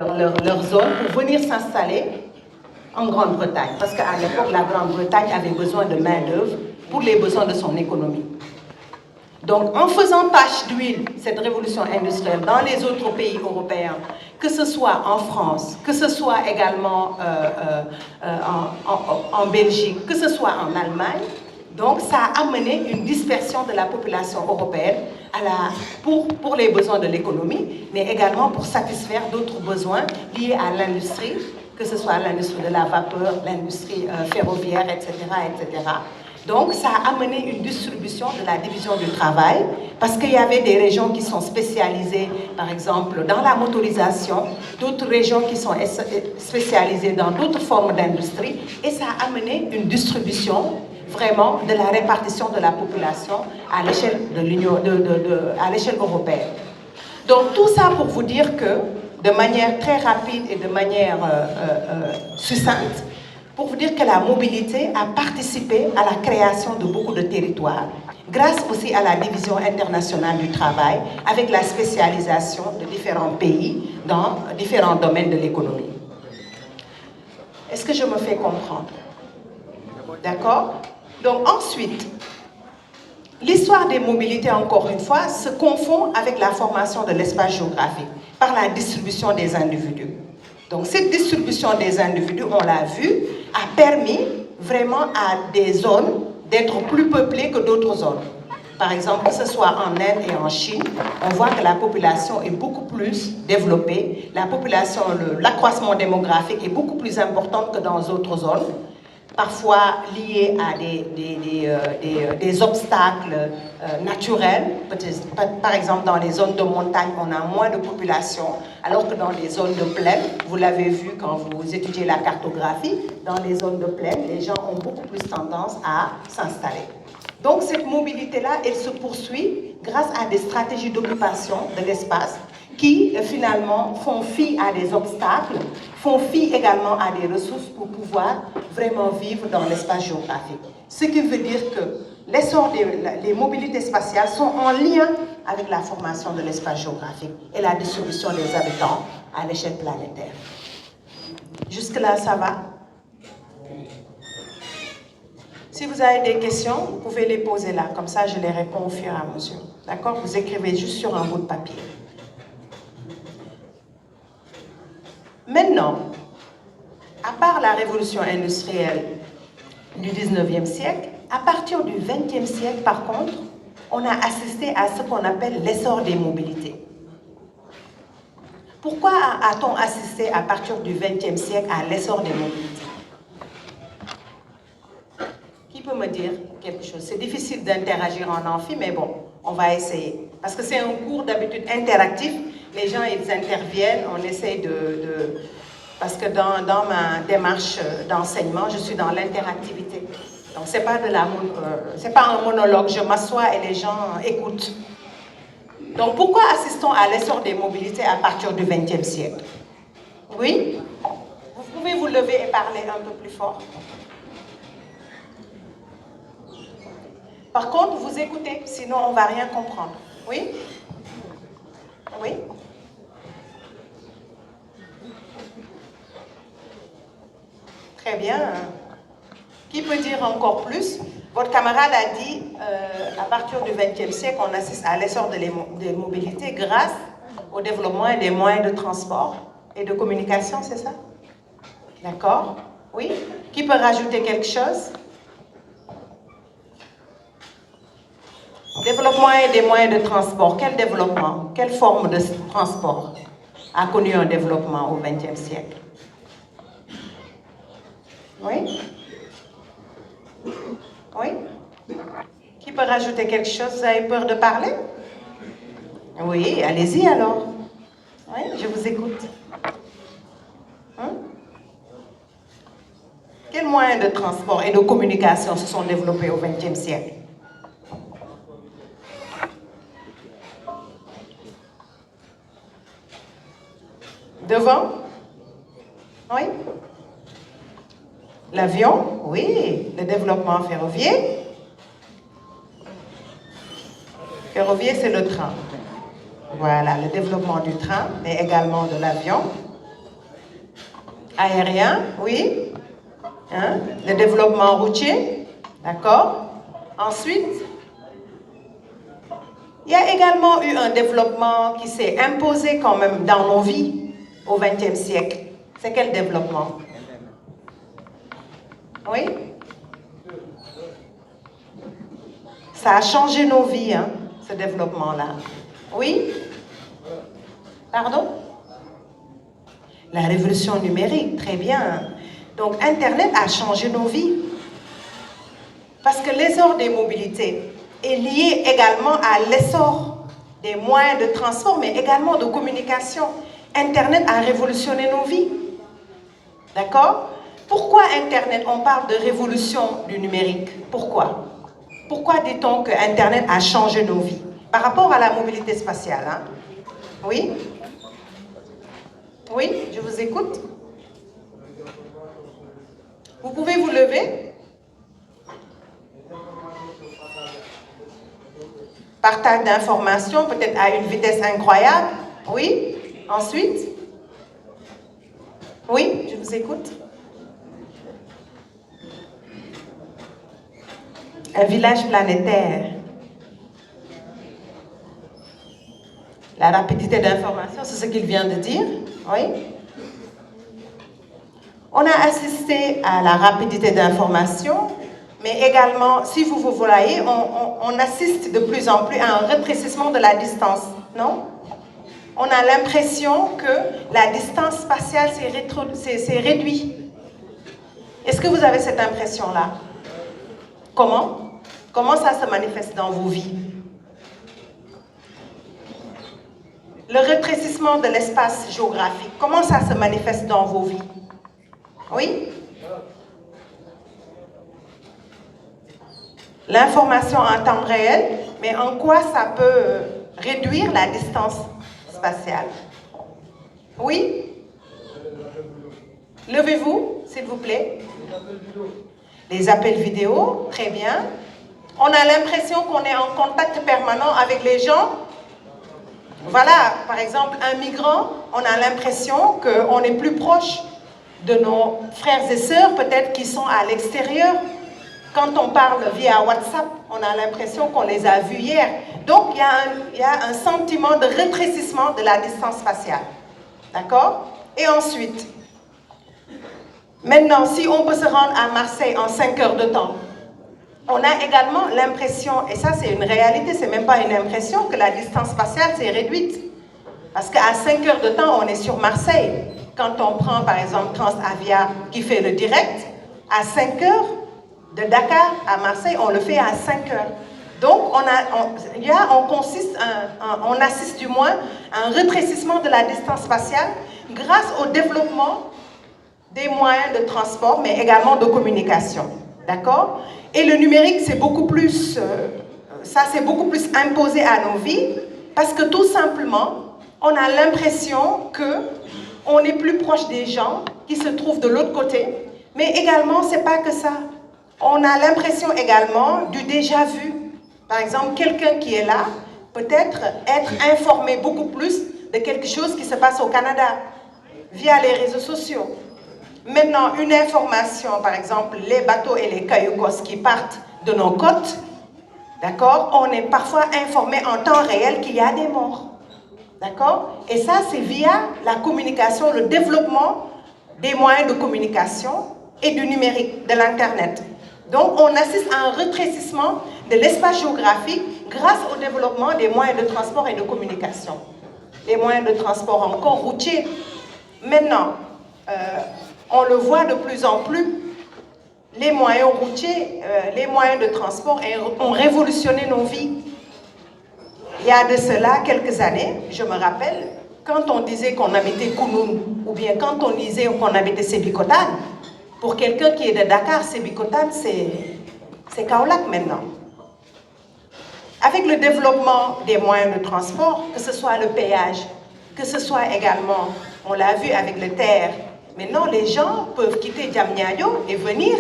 leur zone pour venir s'installer en Grande-Bretagne. Parce qu'à l'époque, la Grande-Bretagne avait besoin de main-d'œuvre pour les besoins de son économie. Donc, en faisant tache d'huile, cette révolution industrielle dans les autres pays européens, que ce soit en France, que ce soit également en Belgique, que ce soit en Allemagne, donc ça a amené une dispersion de la population européenne pour les besoins de l'économie, mais également pour satisfaire d'autres besoins liés à l'industrie, que ce soit l'industrie de la vapeur, l'industrie ferroviaire, etc., etc. Donc, ça a amené une distribution de la division du travail parce qu'il y avait des régions qui sont spécialisées, par exemple, dans la motorisation, d'autres régions qui sont spécialisées dans d'autres formes d'industrie et ça a amené une distribution vraiment de la répartition de la population à l'échelle de l'Union, à l'échelle européenne. Donc, tout ça pour vous dire que, de manière très rapide et de manière succincte, pour vous dire que la mobilité a participé à la création de beaucoup de territoires, grâce aussi à la division internationale du travail, avec la spécialisation de différents pays dans différents domaines de l'économie. Est-ce que je me fais comprendre? D'accord? Donc ensuite, l'histoire des mobilités, encore une fois, se confond avec la formation de l'espace géographique par la distribution des individus. Donc cette distribution des individus, on l'a vu, a permis vraiment à des zones d'être plus peuplées que d'autres zones. Par exemple, que ce soit en Inde et en Chine, on voit que la population est beaucoup plus développée, l'accroissement démographique est beaucoup plus important que dans d'autres zones, parfois liés à des obstacles naturels. Par exemple, dans les zones de montagne, on a moins de population, alors que dans les zones de plaine, vous l'avez vu quand vous étudiez la cartographie, dans les zones de plaine, les gens ont beaucoup plus tendance à s'installer. Donc cette mobilité-là, elle se poursuit grâce à des stratégies d'occupation de l'espace qui finalement font fi à des obstacles, font fi également à des ressources pour pouvoir vraiment vivre dans l'espace géographique. Ce qui veut dire que l'essor des mobilités spatiales sont en lien avec la formation de l'espace géographique et la distribution des habitants à l'échelle planétaire. Jusque-là, ça va? Si vous avez des questions, vous pouvez les poser là, comme ça je les réponds au fur et à mesure. D'accord? Vous écrivez juste sur un bout de papier. Maintenant, à part la révolution industrielle du 19e siècle, à partir du 20e siècle, par contre, on a assisté à ce qu'on appelle l'essor des mobilités. Pourquoi a-t-on assisté à partir du 20e siècle à l'essor des mobilités? Qui peut me dire quelque chose? C'est difficile d'interagir en amphi, mais bon, on va essayer. Parce que c'est un cours d'habitude interactif. Les gens, ils interviennent, on essaye parce que dans ma démarche d'enseignement, je suis dans l'interactivité. Donc, c'est pas un monologue, je m'assois et les gens écoutent. Donc, pourquoi assistons à l'essor des mobilités à partir du XXe siècle? Oui? Vous pouvez vous lever et parler un peu plus fort. Par contre, vous écoutez, sinon on ne va rien comprendre. Oui? Oui? Très bien. Qui peut dire encore plus? Votre camarade a dit, à partir du XXe siècle, on assiste à l'essor des mobilités grâce au développement des moyens de transport et de communication, c'est ça? D'accord? Oui? Qui peut rajouter quelque chose? Développement et des moyens de transport. Quel développement? Quelle forme de transport a connu un développement au XXe siècle? Oui? Oui? Qui peut rajouter quelque chose? Vous avez peur de parler? Oui, allez-y alors. Oui, je vous écoute. Quels moyens de transport et de communication se sont développés au XXe siècle? Devant? Oui? L'avion? Oui. Le développement ferroviaire? Ferroviaire, c'est le train. Voilà, le développement du train, mais également de l'avion. Aérien, oui. Hein? Le développement routier, d'accord. Ensuite, il y a également eu un développement qui s'est imposé quand même dans nos vies au XXe siècle. C'est quel développement? Oui? Ça a changé nos vies, hein, ce développement-là. Oui? Pardon? La révolution numérique, très bien. Donc, Internet a changé nos vies. Parce que l'essor des mobilités est lié également à l'essor des moyens de transport, mais également de communication. Internet a révolutionné nos vies. D'accord? Pourquoi Internet? On parle de révolution du numérique. Pourquoi? Pourquoi dit-on que Internet a changé nos vies? Par rapport à la mobilité spatiale, hein? Oui? Oui, je vous écoute. Vous pouvez vous lever? Partage d'informations, peut-être à une vitesse incroyable. Oui? Ensuite? Oui, je vous écoute. Un village planétaire. La rapidité d'information, c'est ce qu'il vient de dire. Oui? On a assisté à la rapidité d'information, mais également, si vous vous voyez, on assiste de plus en plus à un rétrécissement de la distance, non? On a l'impression que la distance spatiale s'est réduite. Est-ce que vous avez cette impression-là? Comment? Comment ça se manifeste dans vos vies? Le rétrécissement de l'espace géographique, comment ça se manifeste dans vos vies? Oui? L'information en temps réel, mais en quoi ça peut réduire la distance spatiale? Oui? Levez-vous, s'il vous plaît. Les appels vidéo, très bien. On a l'impression qu'on est en contact permanent avec les gens. Voilà, par exemple, un migrant, on a l'impression qu'on est plus proche de nos frères et sœurs, peut-être qui sont à l'extérieur. Quand on parle via WhatsApp, on a l'impression qu'on les a vus hier. Donc, il y a un sentiment de rétrécissement de la distance spatiale. D'accord? Et ensuite, maintenant, si on peut se rendre à Marseille en 5 heures de temps, on a également l'impression, et ça c'est une réalité, c'est même pas une impression, que la distance spatiale s'est réduite. Parce qu'à 5 heures de temps, on est sur Marseille. Quand on prend par exemple Transavia qui fait le direct, à 5 heures, de Dakar à Marseille, on le fait à 5 heures. Donc, on assiste du moins à un rétrécissement de la distance spatiale grâce au développement des moyens de transport, mais également de communication. D'accord? Et le numérique, c'est beaucoup plus, ça s'est beaucoup plus imposé à nos vies, parce que tout simplement, on a l'impression qu'on est plus proche des gens qui se trouvent de l'autre côté, mais également, c'est pas que ça. On a l'impression également du déjà vu. Par exemple, quelqu'un qui est là, peut-être être informé beaucoup plus de quelque chose qui se passe au Canada, via les réseaux sociaux. Maintenant, une information, par exemple, les bateaux et les cailloux qui partent de nos côtes, d'accord, on est parfois informé en temps réel qu'il y a des morts. D'accord? Et ça, c'est via la communication, le développement des moyens de communication et du numérique, de l'Internet. Donc, on assiste à un rétrécissement de l'espace géographique grâce au développement des moyens de transport et de communication. Les moyens de transport encore routiers. Maintenant, on le voit de plus en plus, les moyens routiers, les moyens de transport ont révolutionné nos vies. Il y a de cela quelques années, je me rappelle, quand on disait qu'on habitait Kounoun, ou bien quand on disait qu'on habitait Sébikotane, pour quelqu'un qui est de Dakar, Sébikotane, c'est Kaolack maintenant. Avec le développement des moyens de transport, que ce soit le péage, que ce soit également, on l'a vu avec le TER, maintenant les gens peuvent quitter Diamniadio et venir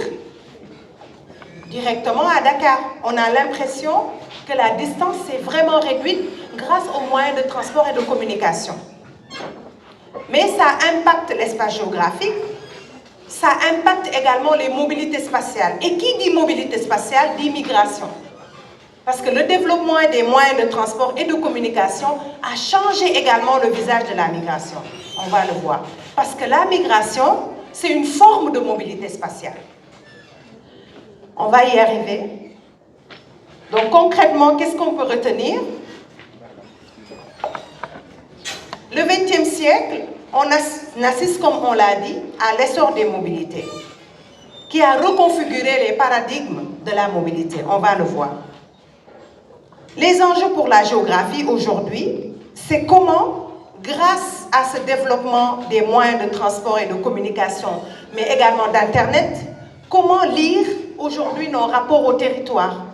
directement à Dakar. On a l'impression que la distance s'est vraiment réduite grâce aux moyens de transport et de communication. Mais ça impacte l'espace géographique ça impacte également les mobilités spatiales. Et qui dit mobilité spatiale dit migration. Parce que le développement des moyens de transport et de communication a changé également le visage de la migration. On va le voir. Parce que la migration, c'est une forme de mobilité spatiale. On va y arriver. Donc concrètement, qu'est-ce qu'on peut retenir? Le XXe siècle, on assiste, comme on l'a dit, à l'essor des mobilités, qui a reconfiguré les paradigmes de la mobilité. On va le voir. Les enjeux pour la géographie aujourd'hui, c'est comment, grâce à ce développement des moyens de transport et de communication, mais également d'Internet, comment lire aujourd'hui nos rapports au territoire.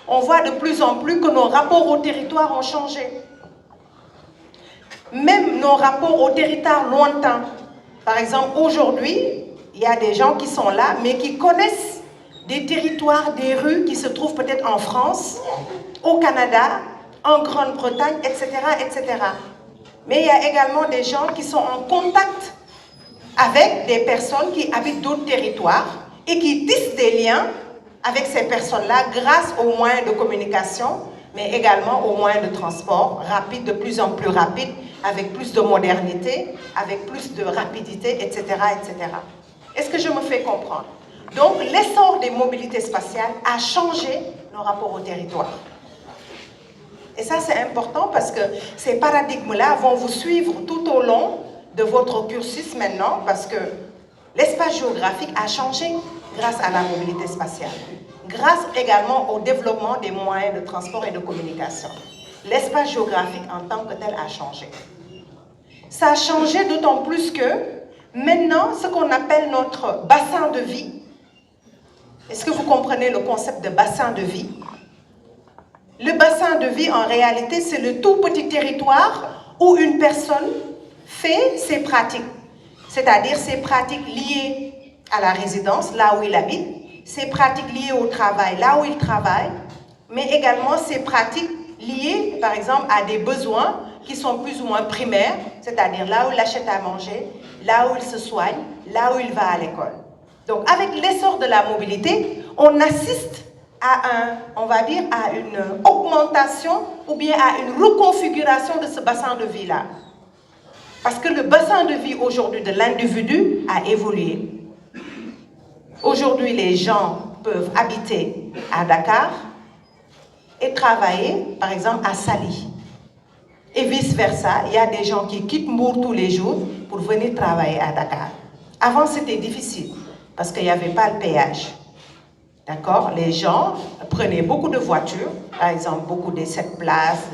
On voit de plus en plus que nos rapports au territoire ont changé. Même nos rapports au territoire lointain. Par exemple, aujourd'hui, il y a des gens qui sont là, mais qui connaissent des territoires, des rues qui se trouvent peut-être en France, au Canada, en Grande-Bretagne, etc., etc. Mais il y a également des gens qui sont en contact avec des personnes qui habitent d'autres territoires et qui tissent des liens avec ces personnes-là grâce aux moyens de communication, mais également aux moyens de transport rapides, de plus en plus rapides, avec plus de modernité, avec plus de rapidité, etc., etc. Est-ce que je me fais comprendre? Donc, l'essor des mobilités spatiales a changé nos rapports au territoire. Et ça, c'est important parce que ces paradigmes-là vont vous suivre tout au long de votre cursus maintenant, parce que l'espace géographique a changé grâce à la mobilité spatiale, grâce également au développement des moyens de transport et de communication. L'espace géographique en tant que tel a changé. Ça a changé d'autant plus que maintenant, ce qu'on appelle notre bassin de vie, est-ce que vous comprenez le concept de bassin de vie? Le bassin de vie, en réalité, c'est le tout petit territoire où une personne fait ses pratiques, c'est-à-dire ses pratiques liées à la résidence, là où il habite, ses pratiques liées au travail, là où il travaille, mais également ses pratiques liées, par exemple, à des besoins qui sont plus ou moins primaires, c'est-à-dire là où il achète à manger, là où il se soigne, là où il va à l'école. Donc, avec l'essor de la mobilité, on assiste à on va dire, à une augmentation ou bien à une reconfiguration de ce bassin de vie-là. Parce que le bassin de vie aujourd'hui de l'individu a évolué. Aujourd'hui, les gens peuvent habiter à Dakar et travailler, par exemple, à Saly. Et vice-versa, il y a des gens qui quittent Mbour tous les jours pour venir travailler à Dakar. Avant, c'était difficile parce qu'il n'y avait pas le péage. D'accord? Les gens prenaient beaucoup de voitures, par exemple beaucoup de 7 places,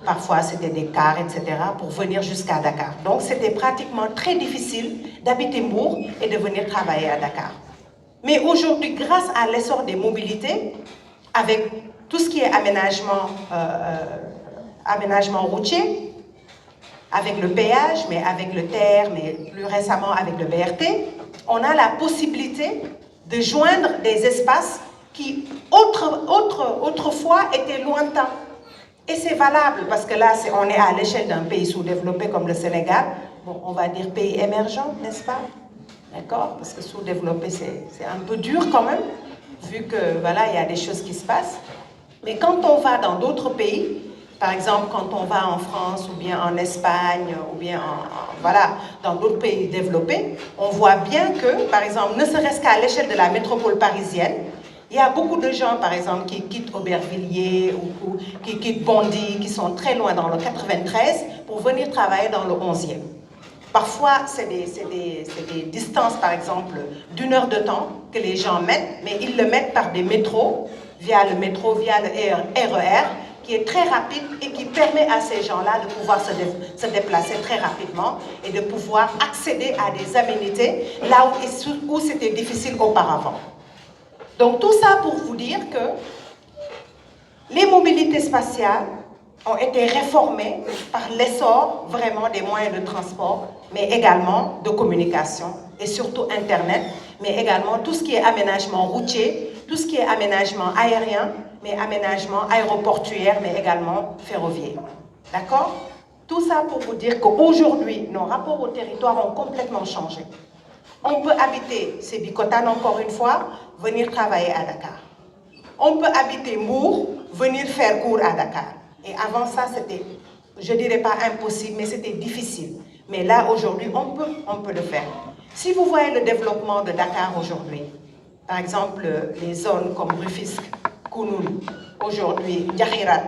parfois c'était des cars, etc., pour venir jusqu'à Dakar. Donc c'était pratiquement très difficile d'habiter Mbour et de venir travailler à Dakar. Mais aujourd'hui, grâce à l'essor des mobilités, avec tout ce qui est aménagement routier, avec le péage, mais avec le TER, mais plus récemment avec le BRT, on a la possibilité de joindre des espaces qui autrefois étaient lointains. Et c'est valable parce que là, on est à l'échelle d'un pays sous-développé comme le Sénégal. Bon, on va dire pays émergent, n'est-ce pas? D'accord? Parce que sous-développé, c'est un peu dur quand même, vu que voilà, il y a des choses qui se passent. Mais quand on va dans d'autres pays, par exemple, quand on va en France ou bien en Espagne ou bien voilà, dans d'autres pays développés, on voit bien que, par exemple, ne serait-ce qu'à l'échelle de la métropole parisienne, il y a beaucoup de gens, par exemple, qui quittent Aubervilliers ou qui quittent Bondy, qui sont très loin dans le 93 pour venir travailler dans le 11e. Parfois, c'est des distances, par exemple, d'1 heure de temps que les gens mettent, mais ils le mettent par des métros, via le RER, qui est très rapide et qui permet à ces gens-là de pouvoir se déplacer très rapidement et de pouvoir accéder à des aménités là où c'était difficile auparavant. Donc tout ça pour vous dire que les mobilités spatiales ont été réformées par l'essor vraiment des moyens de transport, mais également de communication et surtout Internet, mais également tout ce qui est aménagement routier, tout ce qui est aménagement aérien, mais aménagement aéroportuaire, mais également ferroviaire. D'accord? Tout ça pour vous dire qu'aujourd'hui, nos rapports au territoire ont complètement changé. On peut habiter Sébikotane, encore une fois, venir travailler à Dakar. On peut habiter Mbour, venir faire cours à Dakar. Et avant ça, c'était, je ne dirais pas impossible, mais c'était difficile. Mais là, aujourd'hui, on peut le faire. Si vous voyez le développement de Dakar aujourd'hui, par exemple, les zones comme Rufisque, Kounoune, aujourd'hui Ndiakhirat,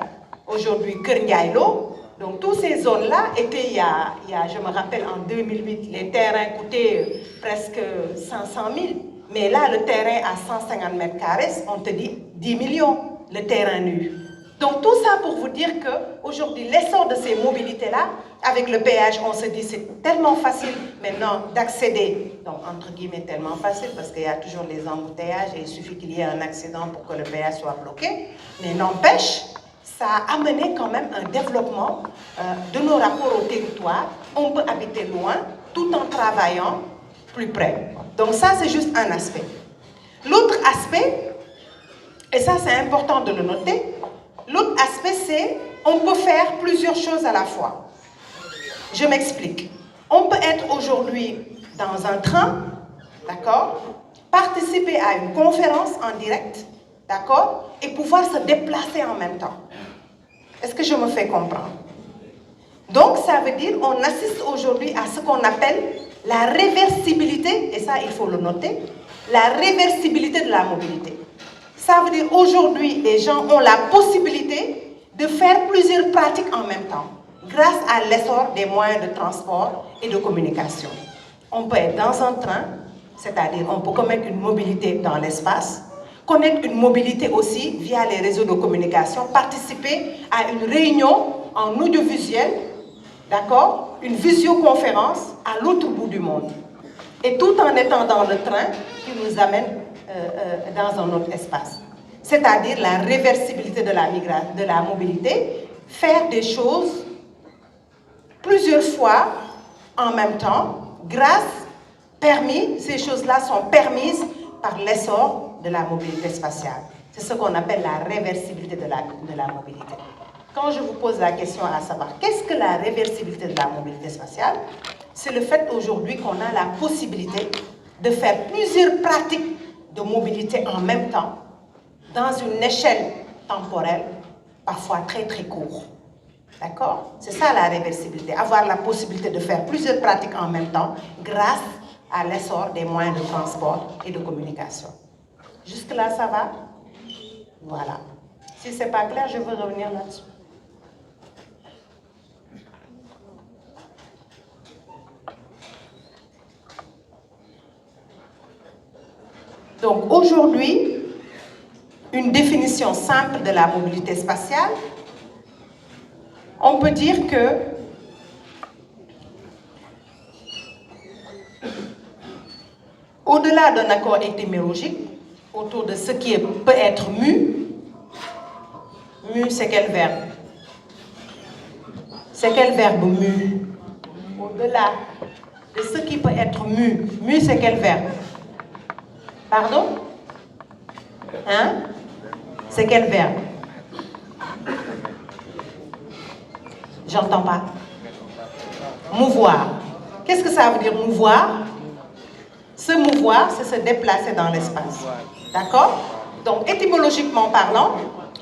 aujourd'hui Keur Ndiaye Lo, donc toutes ces zones-là étaient, je me rappelle, en 2008, les terrains coûtaient presque 500 000. Mais là, le terrain à 150 mètres carrés, on te dit 10 millions, le terrain nu. Donc tout ça pour vous dire qu'aujourd'hui, l'essor de ces mobilités-là, avec le péage, on se dit c'est tellement facile maintenant d'accéder, donc entre guillemets tellement facile parce qu'il y a toujours les embouteillages et il suffit qu'il y ait un accident pour que le péage soit bloqué, mais n'empêche, ça a amené quand même un développement de nos rapports au territoire. On peut habiter loin tout en travaillant plus près. Donc ça, c'est juste un aspect. L'autre aspect, et ça c'est important de le noter, l'autre aspect c'est on peut faire plusieurs choses à la fois. Je m'explique. On peut être aujourd'hui dans un train, d'accord, participer à une conférence en direct, d'accord, et pouvoir se déplacer en même temps. Est-ce que je me fais comprendre? Donc ça veut dire qu'on assiste aujourd'hui à ce qu'on appelle la réversibilité, et ça il faut le noter, la réversibilité de la mobilité. Ça veut dire aujourd'hui les gens ont la possibilité de faire plusieurs pratiques en même temps, grâce à l'essor des moyens de transport et de communication. On peut être dans un train, c'est-à-dire on peut commettre une mobilité dans l'espace, connaître une mobilité aussi via les réseaux de communication, participer à une réunion en audiovisuel, d'accord, une visioconférence à l'autre bout du monde. Et tout en étant dans le train qui nous amène dans un autre espace. C'est-à-dire la réversibilité de la mobilité, faire des choses plusieurs fois en même temps, ces choses-là sont permises par l'essor de la mobilité spatiale. C'est ce qu'on appelle la réversibilité de la mobilité. Quand je vous pose la question à savoir qu'est-ce que la réversibilité de la mobilité spatiale, c'est le fait aujourd'hui qu'on a la possibilité de faire plusieurs pratiques de mobilité en même temps, dans une échelle temporelle, parfois très très courte. D'accord? C'est ça la réversibilité, avoir la possibilité de faire plusieurs pratiques en même temps grâce à l'essor des moyens de transport et de communication. Jusque-là, ça va? Voilà. Si ce n'est pas clair, je veux revenir là-dessus. Donc aujourd'hui, une définition simple de la mobilité spatiale, on peut dire que au-delà d'un accord étymologique autour de ce qui peut être mu, c'est quel verbe? C'est quel verbe mu? Au-delà de ce qui peut être mu, c'est quel verbe? Pardon? Hein? C'est quel verbe? J'entends pas. Mouvoir. Qu'est-ce que ça veut dire mouvoir? Se mouvoir, c'est se déplacer dans l'espace. D'accord? Donc, étymologiquement parlant,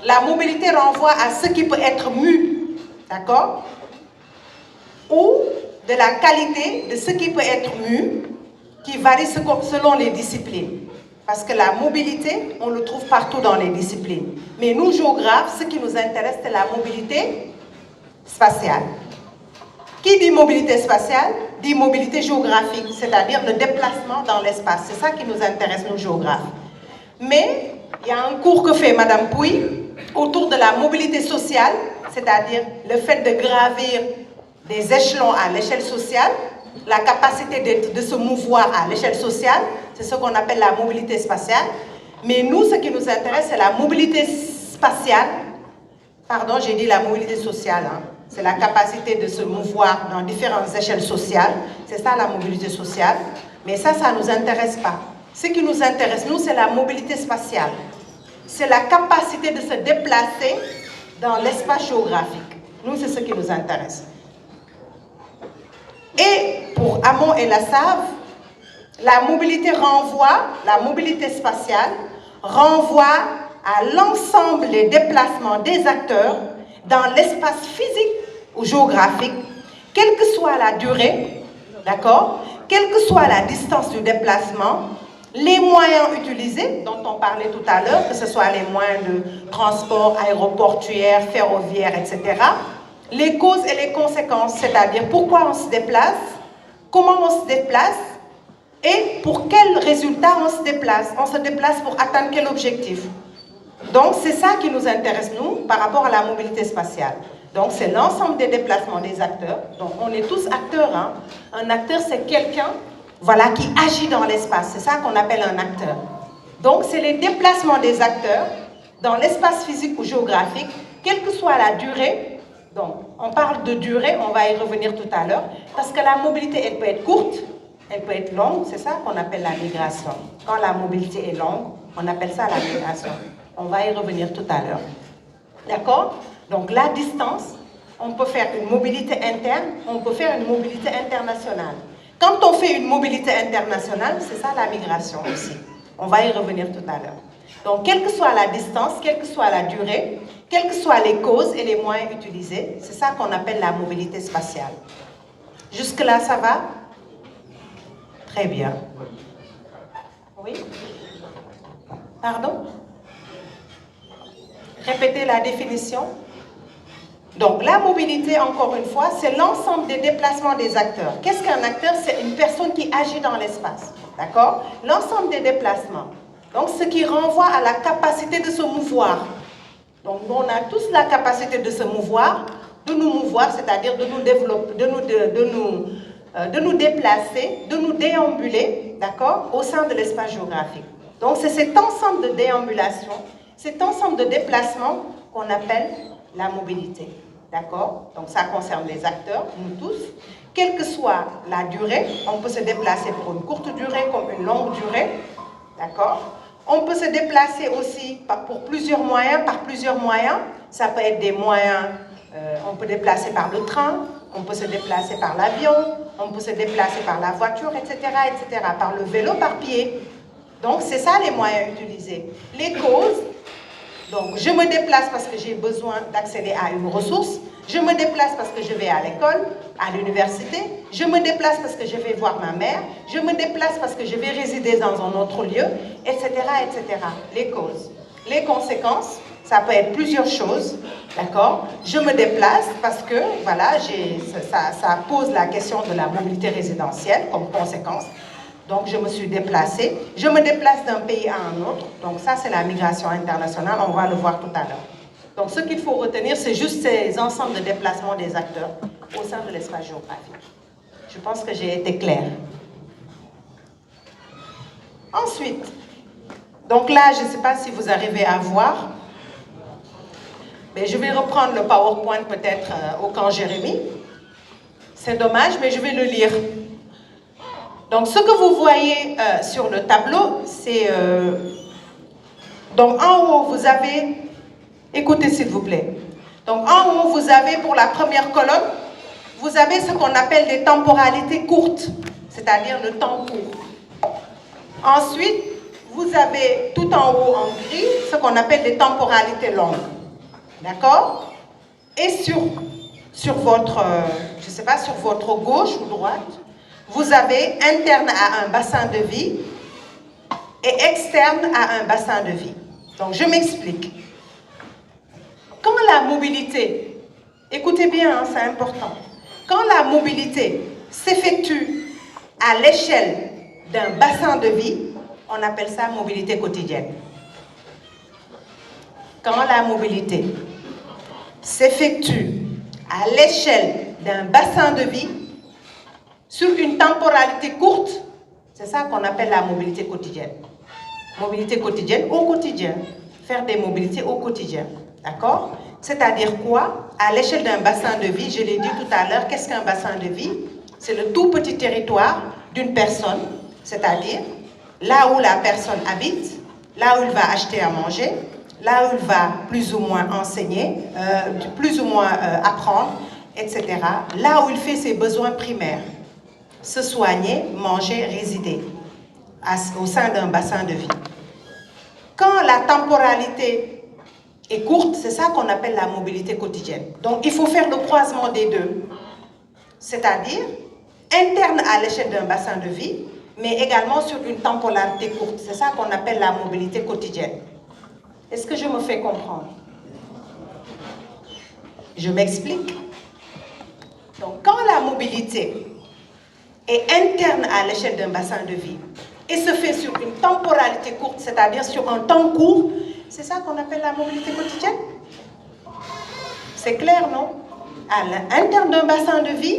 la mobilité renvoie à ce qui peut être mu. D'accord? Ou de la qualité de ce qui peut être mu, qui varie selon les disciplines. Parce que la mobilité, on le trouve partout dans les disciplines. Mais nous, géographes, ce qui nous intéresse, c'est la mobilité spatiale. Qui dit mobilité spatiale, dit mobilité géographique, c'est-à-dire le déplacement dans l'espace. C'est ça qui nous intéresse, nous, géographes. Mais il y a un cours que fait Madame Pouy autour de la mobilité sociale, c'est-à-dire le fait de gravir des échelons à l'échelle sociale, la capacité de se mouvoir à l'échelle sociale, c'est ce qu'on appelle la mobilité spatiale. Mais nous, ce qui nous intéresse, c'est la mobilité spatiale. Pardon, j'ai dit la mobilité sociale. Hein. C'est la capacité de se mouvoir dans différentes échelles sociales. C'est ça la mobilité sociale. Mais ça ne nous intéresse pas. Ce qui nous intéresse, nous, c'est la mobilité spatiale. C'est la capacité de se déplacer dans l'espace géographique. Nous, c'est ce qui nous intéresse. Et pour Hamon et Lassalle, la mobilité spatiale renvoie à l'ensemble des déplacements des acteurs dans l'espace physique ou géographique, quelle que soit la durée, d'accord, quelle que soit la distance du déplacement, les moyens utilisés, dont on parlait tout à l'heure, que ce soit les moyens de transport aéroportuaire, ferroviaire, etc., les causes et les conséquences, c'est-à-dire pourquoi on se déplace, comment on se déplace, et pour quel résultat on se déplace. On se déplace pour atteindre quel objectif. Donc c'est ça qui nous intéresse, nous, par rapport à la mobilité spatiale. Donc c'est l'ensemble des déplacements des acteurs. Donc on est tous acteurs. Hein. Un acteur, c'est quelqu'un, voilà, qui agit dans l'espace. C'est ça qu'on appelle un acteur. Donc c'est les déplacements des acteurs dans l'espace physique ou géographique, quelle que soit la durée. Donc on parle de durée, on va y revenir tout à l'heure, parce que la mobilité, elle peut être courte, elle peut être longue, c'est ça qu'on appelle la migration. Quand la mobilité est longue, on appelle ça la migration. On va y revenir tout à l'heure. D'accord? Donc la distance, on peut faire une mobilité interne, on peut faire une mobilité internationale. Quand on fait une mobilité internationale, c'est ça la migration aussi. On va y revenir tout à l'heure. Donc quelle que soit la distance, quelle que soit la durée, quelles que soient les causes et les moyens utilisés, c'est ça qu'on appelle la mobilité spatiale. Jusque-là, ça va? Très bien. Oui? Pardon? Répétez la définition. Donc, la mobilité, encore une fois, c'est l'ensemble des déplacements des acteurs. Qu'est-ce qu'un acteur? C'est une personne qui agit dans l'espace. D'accord? L'ensemble des déplacements. Donc, ce qui renvoie à la capacité de se mouvoir. Donc, on a tous la capacité de se mouvoir, de nous mouvoir, c'est-à-dire de nous développer, de nous déplacer, de nous déambuler, d'accord, au sein de l'espace géographique. Donc, c'est cet ensemble de déambulation, cet ensemble de déplacements qu'on appelle la mobilité, d'accord? Donc, ça concerne les acteurs, nous tous. Quelle que soit la durée, on peut se déplacer pour une courte durée comme une longue durée, d'accord? On peut se déplacer aussi par plusieurs moyens. Ça peut être des moyens, on peut déplacer par le train, on peut se déplacer par l'avion, on peut se déplacer par la voiture, etc., par le vélo, par pied. Donc, c'est ça les moyens utilisés. Les causes, donc je me déplace parce que j'ai besoin d'accéder à une ressource, je me déplace parce que je vais à l'école, à l'université, je me déplace parce que je vais voir ma mère, je me déplace parce que je vais résider dans un autre lieu, etc., etc. Les causes. Les conséquences, ça peut être plusieurs choses, d'accord? Je me déplace parce que, voilà, ça pose la question de la mobilité résidentielle comme conséquence. Donc, je me suis déplacée. Je me déplace d'un pays à un autre. Donc, ça, c'est la migration internationale. On va le voir tout à l'heure. Donc, ce qu'il faut retenir, c'est juste ces ensembles de déplacements des acteurs au sein de l'espace géographique. Je pense que j'ai été claire. Ensuite, donc là, je ne sais pas si vous arrivez à voir, mais je vais reprendre le PowerPoint peut-être au camp Jérémy. C'est dommage, mais je vais le lire. Donc, ce que vous voyez sur le tableau, c'est... donc, en haut, vous avez... Écoutez, s'il vous plaît. Donc, en haut, vous avez, pour la première colonne, vous avez ce qu'on appelle des temporalités courtes, c'est-à-dire le temps court. Ensuite, vous avez tout en haut en gris, ce qu'on appelle des temporalités longues. D'accord? Et sur votre, je sais pas, sur votre gauche ou droite, vous avez interne à un bassin de vie et externe à un bassin de vie. Donc, je m'explique. Quand la mobilité, écoutez bien, hein, c'est important, quand la mobilité s'effectue à l'échelle d'un bassin de vie, on appelle ça mobilité quotidienne. Quand la mobilité s'effectue à l'échelle d'un bassin de vie, sur une temporalité courte, c'est ça qu'on appelle la mobilité quotidienne. Mobilité quotidienne au quotidien. Faire des mobilités au quotidien. D'accord? C'est-à-dire quoi? À l'échelle d'un bassin de vie, je l'ai dit tout à l'heure, qu'est-ce qu'un bassin de vie? C'est le tout petit territoire d'une personne, c'est-à-dire là où la personne habite, là où il va acheter à manger, là où il va plus ou moins enseigner, plus ou moins apprendre, etc. Là où il fait ses besoins primaires. Se soigner, manger, résider. au sein d'un bassin de vie. Quand la temporalité est courte, c'est ça qu'on appelle la mobilité quotidienne. Donc, il faut faire le croisement des deux, c'est-à-dire interne à l'échelle d'un bassin de vie, mais également sur une temporalité courte. C'est ça qu'on appelle la mobilité quotidienne. Est-ce que je me fais comprendre? Je m'explique. Donc, quand la mobilité est interne à l'échelle d'un bassin de vie et se fait sur une temporalité courte, c'est-à-dire sur un temps court, c'est ça qu'on appelle la mobilité quotidienne. C'est clair, non? À l'interne d'un bassin de vie,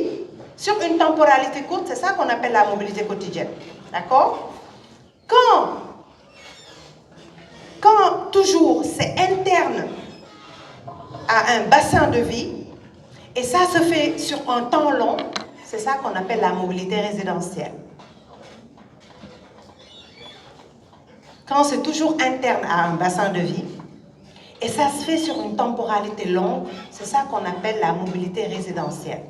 sur une temporalité courte, c'est ça qu'on appelle la mobilité quotidienne. D'accord? Quand toujours c'est interne à un bassin de vie, et ça se fait sur un temps long, c'est ça qu'on appelle la mobilité résidentielle. Quand c'est toujours interne à un bassin de vie, et ça se fait sur une temporalité longue, c'est ça qu'on appelle la mobilité résidentielle.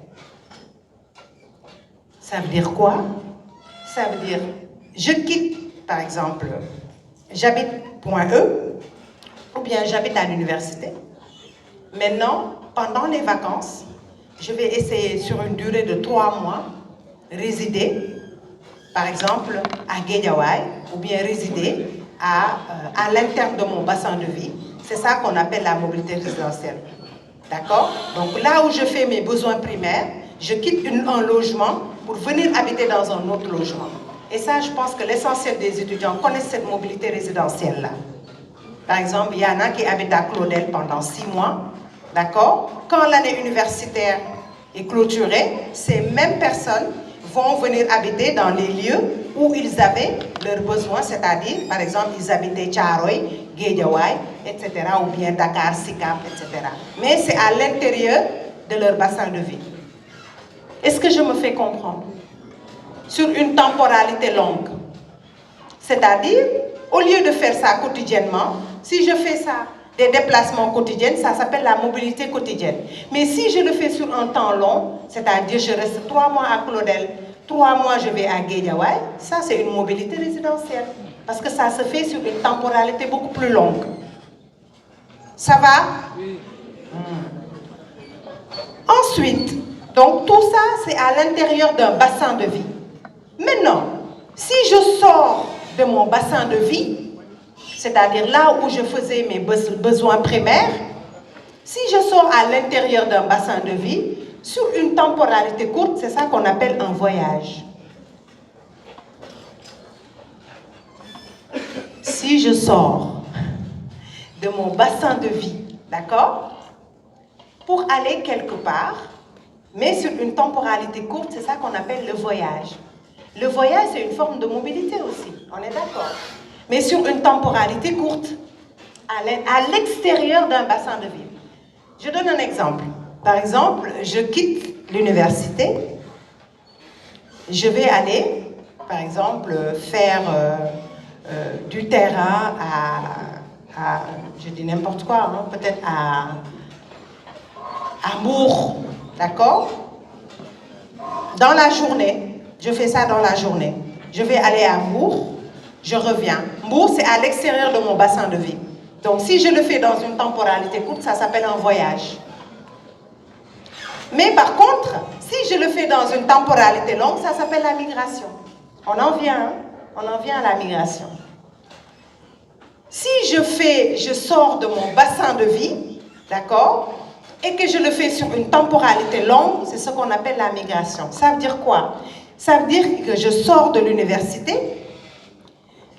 Ça veut dire quoi? Ça veut dire, je quitte, par exemple, j'habite point E, ou bien j'habite à l'université. Maintenant, pendant les vacances, je vais essayer sur une durée de 3 mois, résider, par exemple, à Guédiawaye, ou bien résider à l'interne de mon bassin de vie. C'est ça qu'on appelle la mobilité résidentielle. D'accord? Donc là où je fais mes besoins primaires, je quitte un logement pour venir habiter dans un autre logement. Et ça, je pense que l'essentiel des étudiants connaissent cette mobilité résidentielle-là. Par exemple, il y en a qui habitent à Claudel pendant 6 mois. D'accord? Quand l'année universitaire est clôturée, ces mêmes personnes vont venir habiter dans les lieux où ils avaient leurs besoins, c'est-à-dire, par exemple, ils habitaient Thiaroye, Guédiawaye, etc., ou bien Dakar, Sicap, etc. Mais c'est à l'intérieur de leur bassin de vie. Est-ce que je me fais comprendre? Sur une temporalité longue. C'est-à-dire, au lieu de faire ça quotidiennement, si je fais ça, des déplacements quotidiens, ça s'appelle la mobilité quotidienne. Mais si je le fais sur un temps long, c'est-à-dire je reste 3 mois à Claudel, 3 mois je vais à Guédiawaye, ça c'est une mobilité résidentielle. Parce que ça se fait sur une temporalité beaucoup plus longue. Ça va? Oui. Ensuite, donc tout ça c'est à l'intérieur d'un bassin de vie. Maintenant, si je sors de mon bassin de vie, c'est-à-dire là où je faisais mes besoins primaires, si je sors à l'intérieur d'un bassin de vie, sur une temporalité courte, c'est ça qu'on appelle un voyage. Si je sors de mon bassin de vie, d'accord, pour aller quelque part, mais sur une temporalité courte, c'est ça qu'on appelle le voyage. Le voyage, c'est une forme de mobilité aussi, on est d'accord. Mais sur une temporalité courte, à l'extérieur d'un bassin de vie. Je donne un exemple. Par exemple, je quitte l'université, je vais aller, par exemple, faire du terrain je dis n'importe quoi, hein, peut-être à Mbour, d'accord? Dans la journée, je fais ça dans la journée. Je vais aller à Mbour, je reviens. Mbour, c'est à l'extérieur de mon bassin de vie. Donc, si je le fais dans une temporalité courte, ça s'appelle un voyage. Mais par contre, si je le fais dans une temporalité longue, ça s'appelle la migration. On en vient, hein? On en vient à la migration. Si je sors de mon bassin de vie, d'accord, et que je le fais sur une temporalité longue, c'est ce qu'on appelle la migration. Ça veut dire quoi? Ça veut dire que je sors de l'université,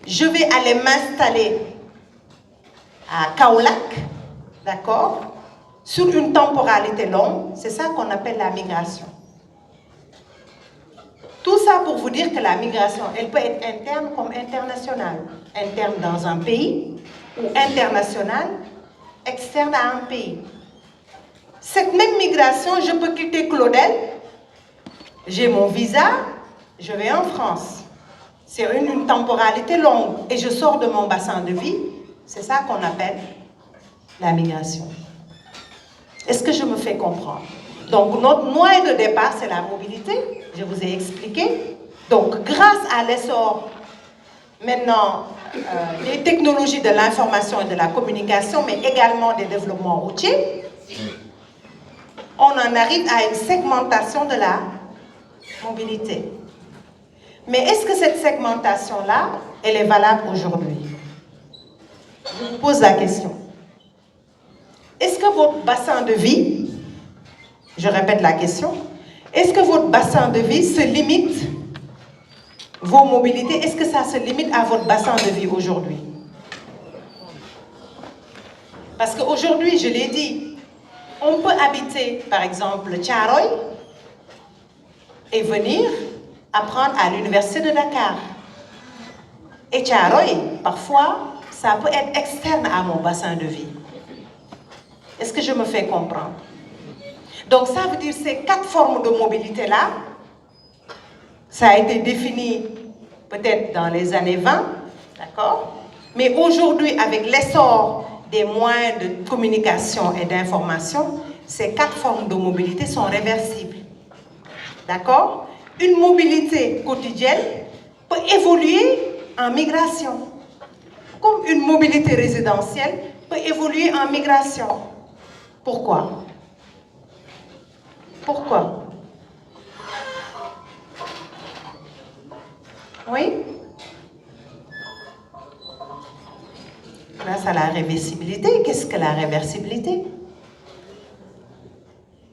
je vais aller m'installer à Kaolack, d'accord, sur une temporalité longue, c'est ça qu'on appelle la migration. Tout ça pour vous dire que la migration, elle peut être interne comme internationale. Interne dans un pays ou internationale, externe à un pays. Cette même migration, je peux quitter Claudel, j'ai mon visa, je vais en France. C'est une temporalité longue et je sors de mon bassin de vie, c'est ça qu'on appelle la migration. Est-ce que je me fais comprendre? Donc, notre moyen de départ, c'est la mobilité. Je vous ai expliqué. Donc, grâce à l'essor maintenant les technologies de l'information et de la communication, mais également des développements routiers, on en arrive à une segmentation de la mobilité. Mais est-ce que cette segmentation-là, elle est valable aujourd'hui? Je vous pose la question. Est-ce que votre bassin de vie, je répète la question, est-ce que votre bassin de vie se limite, vos mobilités, est-ce que ça se limite à votre bassin de vie aujourd'hui? Parce qu'aujourd'hui, je l'ai dit, on peut habiter, par exemple, Thiaroye et venir apprendre à l'université de Dakar. Et Thiaroye, parfois, ça peut être externe à mon bassin de vie. Est-ce que je me fais comprendre? Donc ça veut dire ces 4 formes de mobilité-là, ça a été défini peut-être dans les années 20, d'accord? Mais aujourd'hui, avec l'essor des moyens de communication et d'information, ces 4 formes de mobilité sont réversibles. D'accord? Une mobilité quotidienne peut évoluer en migration, comme une mobilité résidentielle peut évoluer en migration. Pourquoi? Pourquoi? Oui? Grâce à la réversibilité. Qu'est-ce que la réversibilité?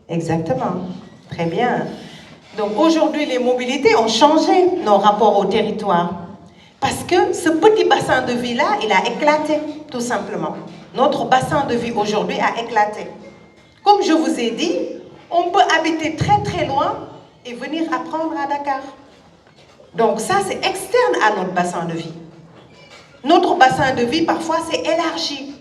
Exactement. Très bien. Donc aujourd'hui, les mobilités ont changé nos rapports au territoire. Parce que ce petit bassin de vie-là, il a éclaté, tout simplement. Notre bassin de vie aujourd'hui a éclaté. Comme je vous ai dit, on peut habiter très très loin et venir apprendre à Dakar. Donc ça, c'est externe à notre bassin de vie. Notre bassin de vie, parfois, c'est élargi.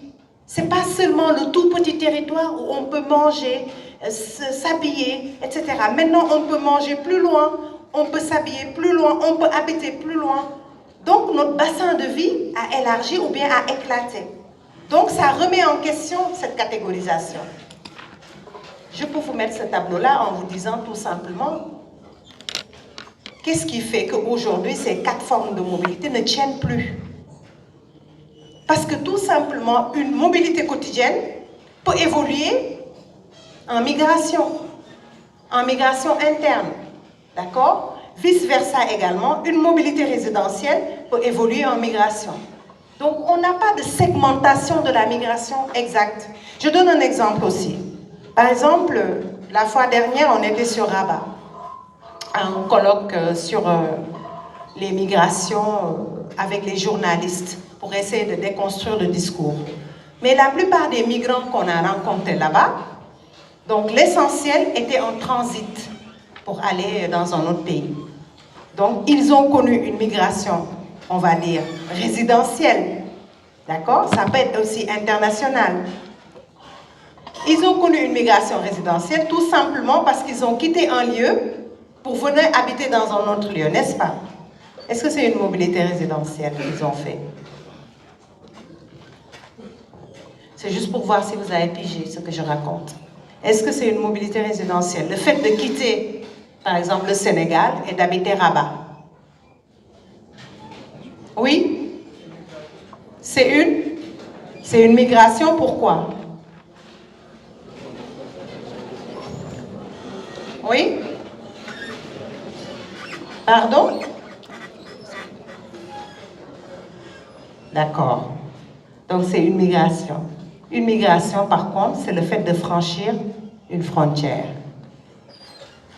Ce n'est pas seulement le tout petit territoire où on peut manger, s'habiller, etc. Maintenant, on peut manger plus loin, on peut s'habiller plus loin, on peut habiter plus loin. Donc, notre bassin de vie a élargi ou bien a éclaté. Donc, ça remet en question cette catégorisation. Je peux vous mettre ce tableau-là en vous disant tout simplement qu'est-ce qui fait qu'aujourd'hui, ces 4 formes de mobilité ne tiennent plus? Parce que tout simplement, une mobilité quotidienne peut évoluer en migration interne, d'accord? Vice-versa également, une mobilité résidentielle peut évoluer en migration. Donc, on n'a pas de segmentation de la migration exacte. Je donne un exemple aussi. Par exemple, la fois dernière, on était sur Rabat, un colloque sur les migrations avec les journalistes pour essayer de déconstruire le discours. Mais la plupart des migrants qu'on a rencontrés là-bas, donc l'essentiel était en transit pour aller dans un autre pays. Donc ils ont connu une migration, on va dire, résidentielle. D'accord? Ça peut être aussi international. Ils ont connu une migration résidentielle tout simplement parce qu'ils ont quitté un lieu pour venir habiter dans un autre lieu, n'est-ce pas? Est-ce que c'est une mobilité résidentielle qu'ils ont fait? C'est juste pour voir si vous avez pigé ce que je raconte. Est-ce que c'est une mobilité résidentielle? Le fait de quitter, par exemple, le Sénégal et d'habiter Rabat. Oui? C'est une migration, pourquoi? Oui? Pardon? D'accord. Donc c'est une migration. Une migration, par contre, c'est le fait de franchir une frontière.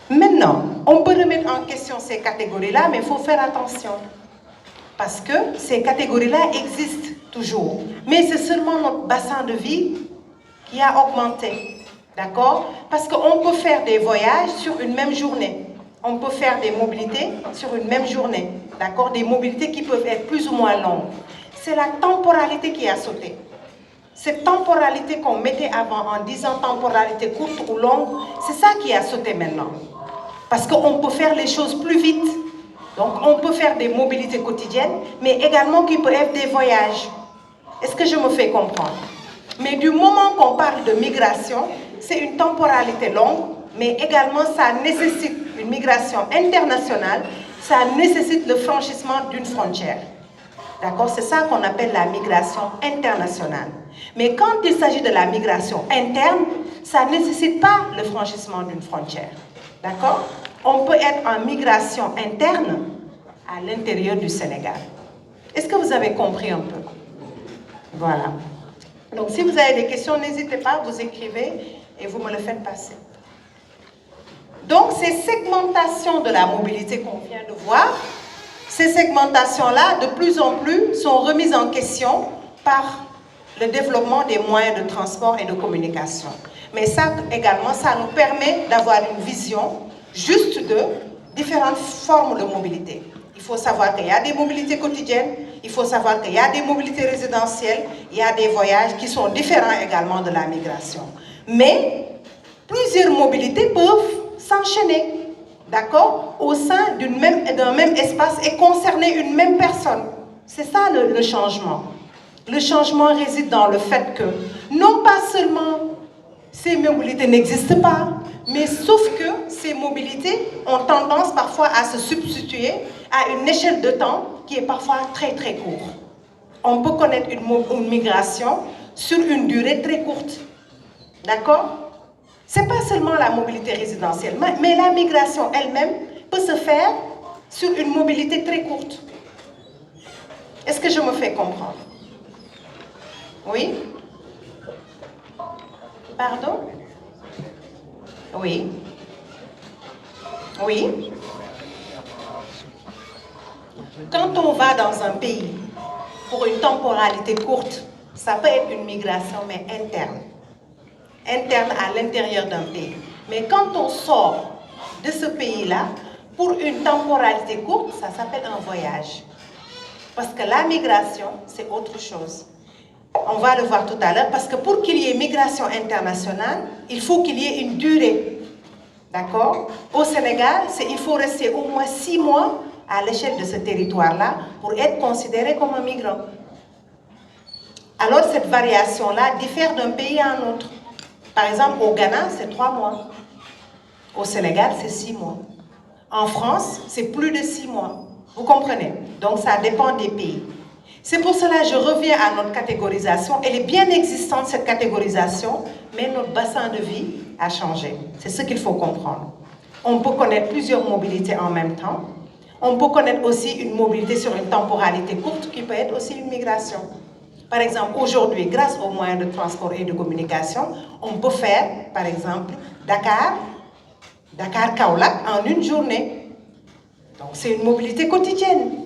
Maintenant, on peut remettre en question ces catégories-là, mais il faut faire attention. Parce que ces catégories-là existent toujours. Mais c'est seulement notre bassin de vie qui a augmenté. D'accord? Parce qu'on peut faire des voyages sur une même journée. On peut faire des mobilités sur une même journée. D'accord? Des mobilités qui peuvent être plus ou moins longues. C'est la temporalité qui a sauté. Cette temporalité qu'on mettait avant en disant temporalité courte ou longue, c'est ça qui a sauté maintenant. Parce qu'on peut faire les choses plus vite. Donc on peut faire des mobilités quotidiennes, mais également qui peuvent être des voyages. Est-ce que je me fais comprendre? Mais du moment qu'on parle de migration, c'est une temporalité longue, mais également ça nécessite une migration internationale, ça nécessite le franchissement d'une frontière. D'accord? C'est ça qu'on appelle la migration internationale. Mais quand il s'agit de la migration interne, ça ne nécessite pas le franchissement d'une frontière. D'accord? On peut être en migration interne à l'intérieur du Sénégal. Est-ce que vous avez compris un peu? Voilà. Donc, si vous avez des questions, n'hésitez pas, vous écrivez et vous me le faites passer. Donc, ces segmentations de la mobilité qu'on vient de voir, ces segmentations-là, de plus en plus, sont remises en question par le développement des moyens de transport et de communication. Mais ça également, ça nous permet d'avoir une vision juste de différentes formes de mobilité. Il faut savoir qu'il y a des mobilités quotidiennes, il faut savoir qu'il y a des mobilités résidentielles, il y a des voyages qui sont différents également de la migration. Mais plusieurs mobilités peuvent s'enchaîner, d'accord, au sein d'un même espace et concerner une même personne. C'est ça le changement. Le changement réside dans le fait que, non pas seulement ces mobilités n'existent pas, mais sauf que ces mobilités ont tendance parfois à se substituer à une échelle de temps qui est parfois très très courte. On peut connaître une migration sur une durée très courte. D'accord? Ce n'est pas seulement la mobilité résidentielle, mais la migration elle-même peut se faire sur une mobilité très courte. Est-ce que je me fais comprendre? Oui? Pardon? Oui? Oui? Quand on va dans un pays pour une temporalité courte, ça peut être une migration, mais interne. Interne à l'intérieur d'un pays. Mais quand on sort de ce pays-là, pour une temporalité courte, ça s'appelle un voyage. Parce que la migration, c'est autre chose. On va le voir tout à l'heure, parce que pour qu'il y ait migration internationale, il faut qu'il y ait une durée. D'accord? Au Sénégal, il faut rester au moins 6 mois à l'échelle de ce territoire-là pour être considéré comme un migrant. Alors cette variation-là diffère d'un pays à un autre. Par exemple, au Ghana, c'est 3 mois. Au Sénégal, c'est 6 mois. En France, c'est plus de 6 mois. Vous comprenez? Donc ça dépend des pays. C'est pour cela que je reviens à notre catégorisation. Elle est bien existante, cette catégorisation, mais notre bassin de vie a changé. C'est ce qu'il faut comprendre. On peut connaître plusieurs mobilités en même temps. On peut connaître aussi une mobilité sur une temporalité courte qui peut être aussi une migration. Par exemple, aujourd'hui, grâce aux moyens de transport et de communication, on peut faire, par exemple, Dakar-Kaolack en une journée. Donc, c'est une mobilité quotidienne.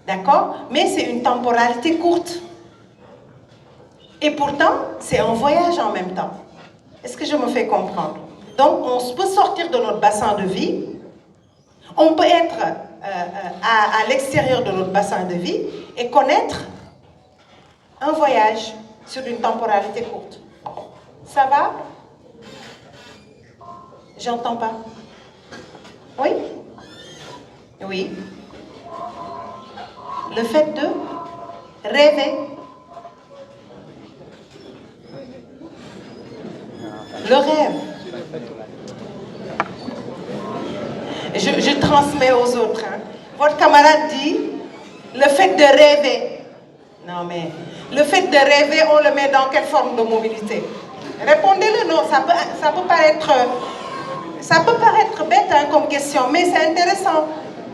D'accord? Mais c'est une temporalité courte. Et pourtant, c'est un voyage en même temps. Est-ce que je me fais comprendre? Donc, on peut sortir de notre bassin de vie. On peut être à l'extérieur de notre bassin de vie et connaître un voyage sur une temporalité courte. Ça va? J'entends pas. Oui? Oui. Le fait de rêver. Le rêve. Je transmets aux autres. Hein. Votre camarade dit, le fait de rêver. Non mais, le fait de rêver, on le met dans quelle forme de mobilité? Répondez-le, non, ça peut paraître bête hein, comme question, mais c'est intéressant.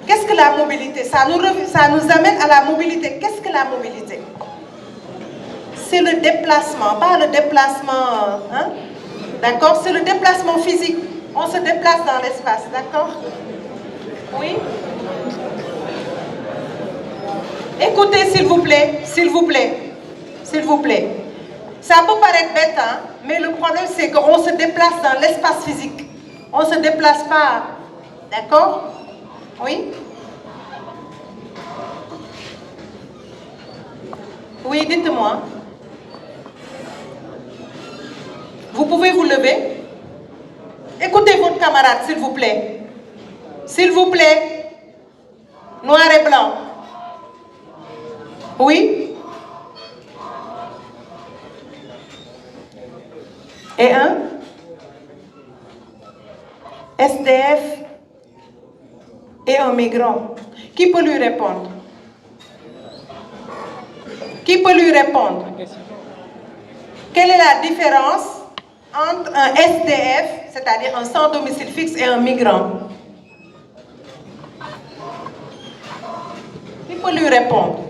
Qu'est-ce que la mobilité? Ça nous amène à la mobilité. Qu'est-ce que la mobilité? C'est le déplacement, pas le déplacement, hein? D'accord? C'est le déplacement physique. On se déplace dans l'espace, d'accord? Oui? Écoutez, s'il vous plaît, s'il vous plaît, s'il vous plaît. Ça peut paraître bête, hein, mais le problème, c'est qu'on se déplace dans l'espace physique. On ne se déplace pas, d'accord? Oui? Oui, dites-moi. Vous pouvez vous lever? Écoutez votre camarade, s'il vous plaît. S'il vous plaît. Noir et blanc. Oui? Et un? SDF et un migrant. Qui peut lui répondre? Qui peut lui répondre? Quelle est la différence entre un SDF, c'est-à-dire un sans domicile fixe, et un migrant? Qui peut lui répondre?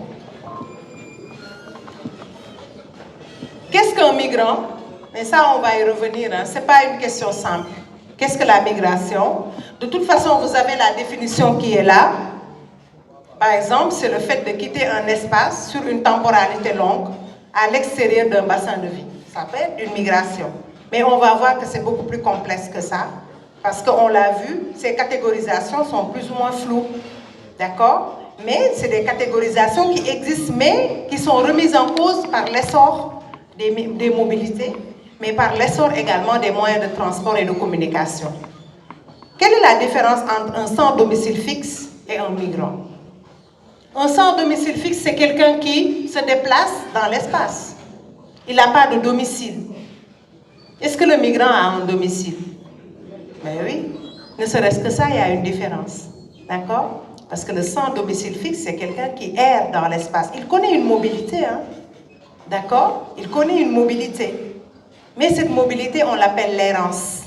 Qu'est-ce qu'un migrant? Mais ça, on va y revenir, hein. Ce n'est pas une question simple. Qu'est-ce que la migration? De toute façon, vous avez la définition qui est là. Par exemple, c'est le fait de quitter un espace sur une temporalité longue à l'extérieur d'un bassin de vie. Ça peut être une migration. Mais on va voir que c'est beaucoup plus complexe que ça. Parce qu'on l'a vu, ces catégorisations sont plus ou moins floues. D'accord? Mais c'est des catégorisations qui existent, mais qui sont remises en cause par l'essor des mobilités, mais par l'essor également des moyens de transport et de communication. Quelle est la différence entre un sans domicile fixe et un migrant? Un sans domicile fixe, c'est quelqu'un qui se déplace dans l'espace. Il n'a pas de domicile. Est-ce que le migrant a un domicile? Mais oui, ne serait-ce que ça, il y a une différence. D'accord? Parce que le sans domicile fixe, c'est quelqu'un qui erre dans l'espace. Il connaît une mobilité, hein? D'accord? Il connaît une mobilité. Mais cette mobilité, on l'appelle l'errance.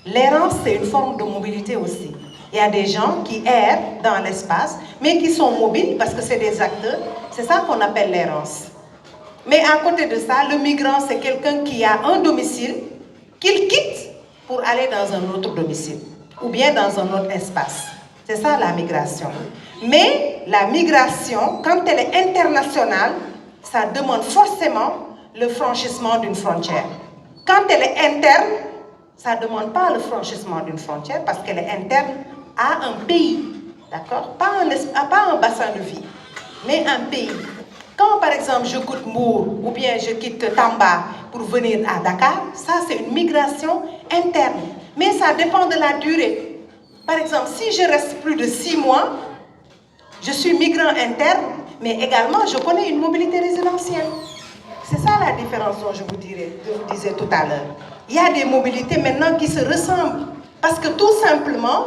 L'errance, c'est une forme de mobilité aussi. Il y a des gens qui errent dans l'espace, mais qui sont mobiles parce que c'est des acteurs. C'est ça qu'on appelle l'errance. Mais à côté de ça, le migrant, c'est quelqu'un qui a un domicile, qu'il quitte pour aller dans un autre domicile, ou bien dans un autre espace. C'est ça la migration. Mais la migration, quand elle est internationale, ça demande forcément le franchissement d'une frontière. Quand elle est interne, ça ne demande pas le franchissement d'une frontière parce qu'elle est interne à un pays, d'accord? Pas un bassin de vie, mais un pays. Quand par exemple je quitte Mbour ou bien je quitte Tamba pour venir à Dakar, ça c'est une migration interne. Mais ça dépend de la durée. Par exemple, si je reste plus de 6 mois, je suis migrant interne, mais également je connais une mobilité résidentielle. C'est ça la différence dont je vous disais tout à l'heure. Il y a des mobilités maintenant qui se ressemblent. Parce que tout simplement,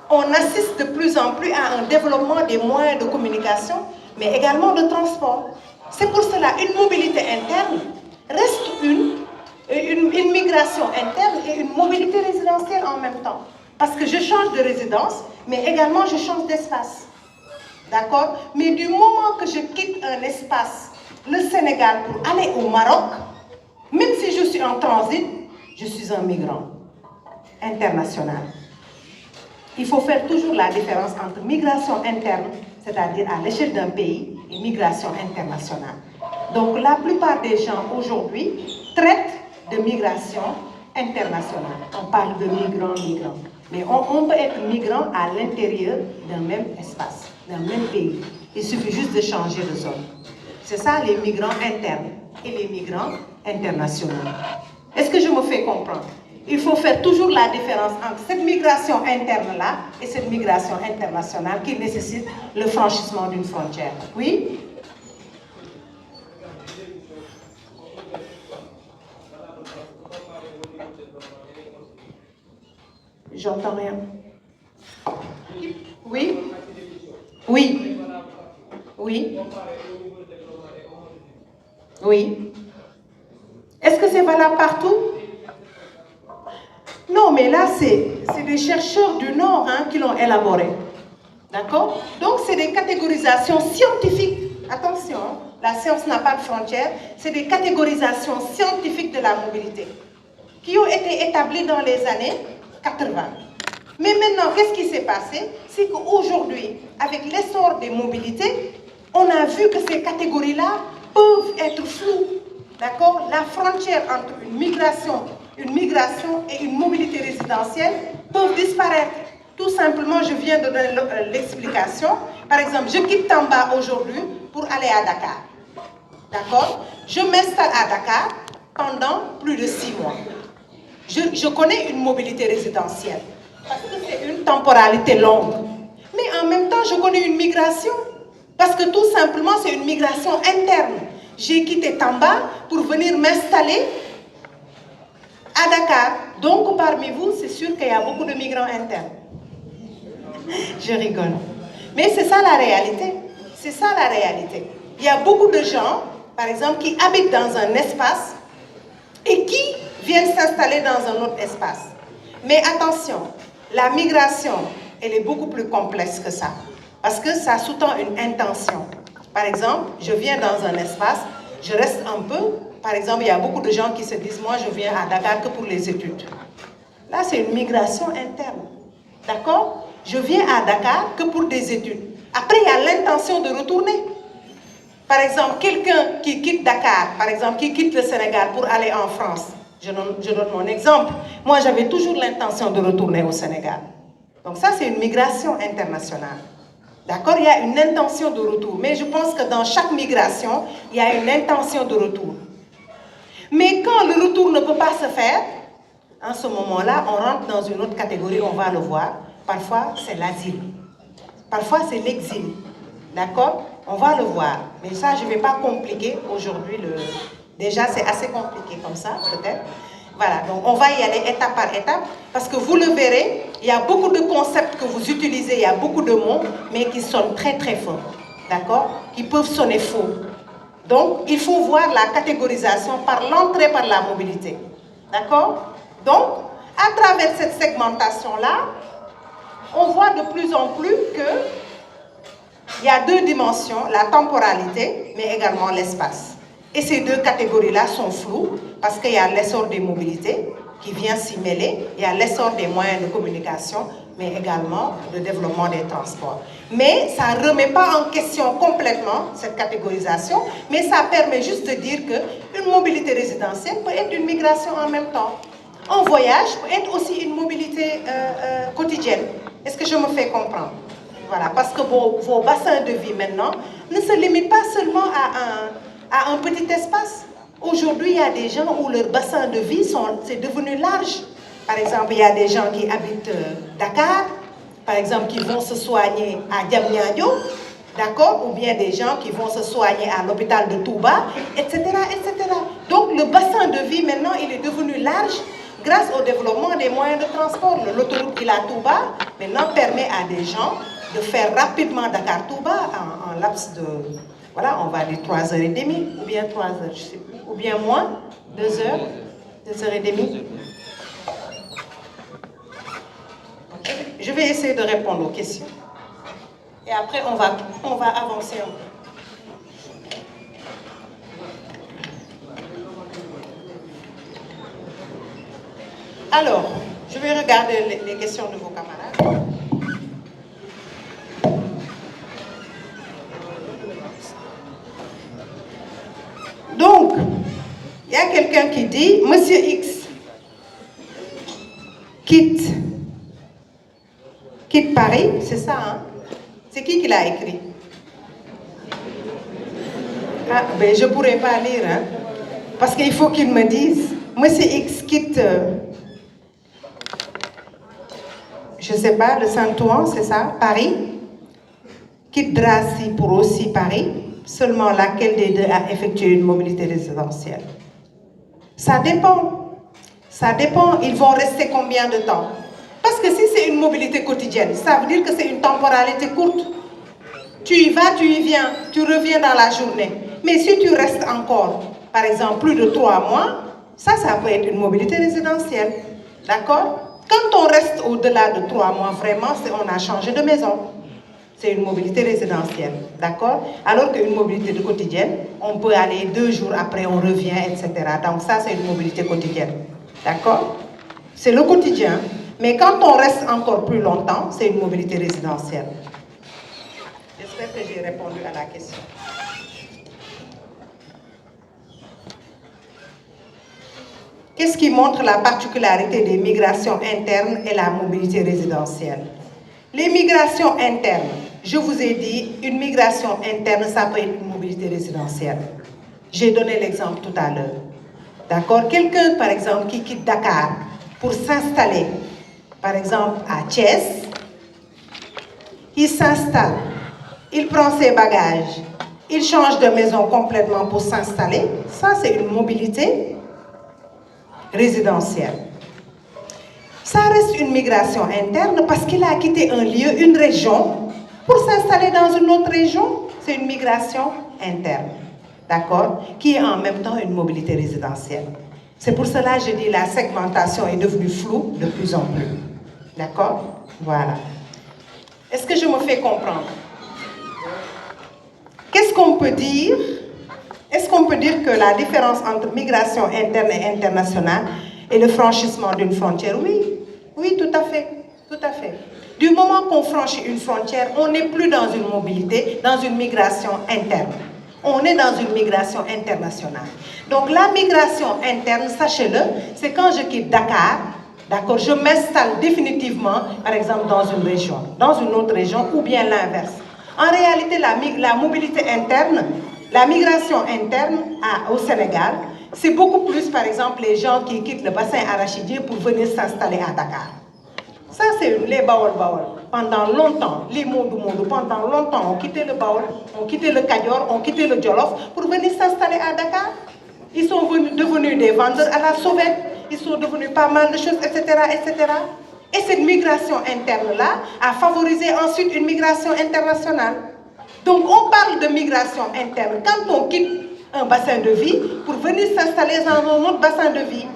on assiste de plus en plus à un développement des moyens de communication, mais également de transport. C'est pour cela une mobilité interne reste une migration interne et une mobilité résidentielle en même temps. Parce que je change de résidence, mais également je change d'espace. D'accord? Mais du moment que je quitte un espace, le Sénégal, pour aller au Maroc, même si je suis en transit, je suis un migrant international. Il faut faire toujours la différence entre migration interne, c'est-à-dire à l'échelle d'un pays, et migration internationale. Donc la plupart des gens aujourd'hui traitent de migration internationale. On parle de migrants. Mais on peut être migrant à l'intérieur d'un même espace, d'un même pays. Il suffit juste de changer de zone. C'est ça les migrants internes et les migrants internationaux. Est-ce que je me fais comprendre? Il faut faire toujours la différence entre cette migration interne-là et cette migration internationale qui nécessite le franchissement d'une frontière. Oui? J'entends rien. Oui? Oui? Oui? Oui? Est-ce que c'est valable partout? Non, mais là, c'est des chercheurs du Nord qui l'ont élaboré. D'accord? Donc, c'est des catégorisations scientifiques. Attention, la science n'a pas de frontières. C'est des catégorisations scientifiques de la mobilité qui ont été établies dans les années 80. Mais maintenant, qu'est-ce qui s'est passé? C'est qu'aujourd'hui, avec l'essor des mobilités, on a vu que ces catégories-là peuvent être floues. D'accord? La frontière entre une migration et une mobilité résidentielle peuvent disparaître. Tout simplement, je viens de donner l'explication. Par exemple, je quitte Tamba aujourd'hui pour aller à Dakar. D'accord? Je m'installe à Dakar pendant plus de 6 mois. Je connais une mobilité résidentielle parce que c'est une temporalité longue. Mais en même temps, je connais une migration parce que tout simplement, c'est une migration interne. J'ai quitté Tamba pour venir m'installer à Dakar. Donc, parmi vous, c'est sûr qu'il y a beaucoup de migrants internes. Je rigole. Mais c'est ça la réalité. C'est ça la réalité. Il y a beaucoup de gens, par exemple, qui habitent dans un espace et qui viennent s'installer dans un autre espace. Mais attention, la migration, elle est beaucoup plus complexe que ça, parce que ça sous-tend une intention. Par exemple, je viens dans un espace, je reste un peu. Par exemple, il y a beaucoup de gens qui se disent, moi je viens à Dakar que pour les études. Là, c'est une migration interne. D'accord? Je viens à Dakar que pour des études. Après, il y a l'intention de retourner. Par exemple, quelqu'un qui quitte Dakar, par exemple, qui quitte le Sénégal pour aller en France. Je donne mon exemple. Moi, j'avais toujours l'intention de retourner au Sénégal. Donc ça, c'est une migration internationale. D'accord? Il y a une intention de retour. Mais je pense que dans chaque migration, il y a une intention de retour. Mais quand le retour ne peut pas se faire, en ce moment-là, on rentre dans une autre catégorie, on va le voir. Parfois, c'est l'asile. Parfois, c'est l'exil. D'accord? On va le voir. Mais ça, je ne vais pas compliquer aujourd'hui. Déjà, c'est assez compliqué comme ça, peut-être. Voilà, donc on va y aller étape par étape. Parce que vous le verrez, il y a beaucoup de concepts que vous utilisez, il y a beaucoup de mots, mais qui sonnent très très faux. D'accord? Qui peuvent sonner faux. Donc, il faut voir la catégorisation par l'entrée par la mobilité. D'accord? Donc, à travers cette segmentation-là, on voit de plus en plus qu'il y a deux dimensions, la temporalité, mais également l'espace. Et ces deux catégories-là sont floues parce qu'il y a l'essor des mobilités qui vient s'y mêler, il y a l'essor des moyens de communication, mais également le développement des transports. Mais ça ne remet pas en question complètement cette catégorisation, mais ça permet juste de dire qu'une mobilité résidentielle peut être une migration en même temps. Un voyage peut être aussi une mobilité quotidienne. Est-ce que je me fais comprendre? Voilà, parce que vos bassins de vie maintenant ne se limitent pas seulement à un petit espace. Aujourd'hui, il y a des gens où leur bassin de vie, c'est devenu large. Par exemple, il y a des gens qui habitent Dakar, par exemple, qui vont se soigner à Diamniadio, d'accord? Ou bien des gens qui vont se soigner à l'hôpital de Touba, etc., etc. Donc, le bassin de vie, maintenant, il est devenu large grâce au développement des moyens de transport. L'autoroute Ila Touba, maintenant, permet à des gens de faire rapidement Dakar-Touba en laps de, voilà, on va dire 3h30, ou bien 3h, je sais plus, ou bien moins, 2h, 2h30. Je vais essayer de répondre aux questions. Et après, on va avancer un peu. Alors, je vais regarder les questions de vos camarades. Donc, il y a quelqu'un qui dit, Monsieur X quitte Paris, c'est ça, hein? C'est qui l'a écrit? Ah, ben je ne pourrais pas lire, hein? Parce qu'il faut qu'il me dise, Monsieur X quitte, je ne sais pas, le Saint-Ouen, c'est ça, Paris, quitte Dracy pour aussi Paris, seulement laquelle des deux a effectué une mobilité résidentielle? Ça dépend. Ça dépend, ils vont rester combien de temps? Parce que si c'est une mobilité quotidienne, ça veut dire que c'est une temporalité courte. Tu y vas, tu y viens, tu reviens dans la journée. Mais si tu restes encore, par exemple, plus de 3 mois, ça peut être une mobilité résidentielle. D'accord? Quand on reste au-delà de 3 mois, vraiment, on a changé de maison. C'est une mobilité résidentielle. D'accord? Alors qu'une mobilité de quotidienne, on peut aller 2 jours après, on revient, etc. Donc ça, c'est une mobilité quotidienne. D'accord? C'est le quotidien. Mais quand on reste encore plus longtemps, c'est une mobilité résidentielle. J'espère que j'ai répondu à la question. Qu'est-ce qui montre la particularité des migrations internes et la mobilité résidentielle? Les migrations internes, je vous ai dit, une migration interne, ça peut être une mobilité résidentielle. J'ai donné l'exemple tout à l'heure. D'accord? Quelqu'un, par exemple, qui quitte Dakar pour s'installer, par exemple, à Thiès, il s'installe, il prend ses bagages, il change de maison complètement pour s'installer. Ça, c'est une mobilité résidentielle. Ça reste une migration interne parce qu'il a quitté un lieu, une région, pour s'installer dans une autre région. C'est une migration interne. d'accord, qui est en même temps une mobilité résidentielle. C'est pour cela que je dis la segmentation est devenue floue de plus en plus. D'accord? Voilà. Est-ce que je me fais comprendre? Qu'est-ce qu'on peut dire? Est-ce qu'on peut dire que la différence entre migration interne et internationale est le franchissement d'une frontière? Oui, oui, tout à fait, tout à fait. Du moment qu'on franchit une frontière, on n'est plus dans une mobilité, dans une migration interne. On est dans une migration internationale. Donc la migration interne, sachez-le, c'est quand je quitte Dakar, d'accord, je m'installe définitivement, par exemple, dans une région, dans une autre région, ou bien l'inverse. En réalité, la mobilité interne, la migration interne au Sénégal, c'est beaucoup plus, par exemple, les gens qui quittent le bassin arachidien pour venir s'installer à Dakar. Ça, c'est les Baol. Pendant longtemps, les Modou, pendant longtemps, ont quitté le Baol, ont quitté le Kadior, ont quitté le Djolof pour venir s'installer à Dakar. Ils sont devenus des vendeurs à la sauvette, ils sont devenus pas mal de choses, etc., etc. Et cette migration interne-là a favorisé ensuite une migration internationale. Donc on parle de migration interne quand on quitte un bassin de vie pour venir s'installer dans un autre bassin de vie.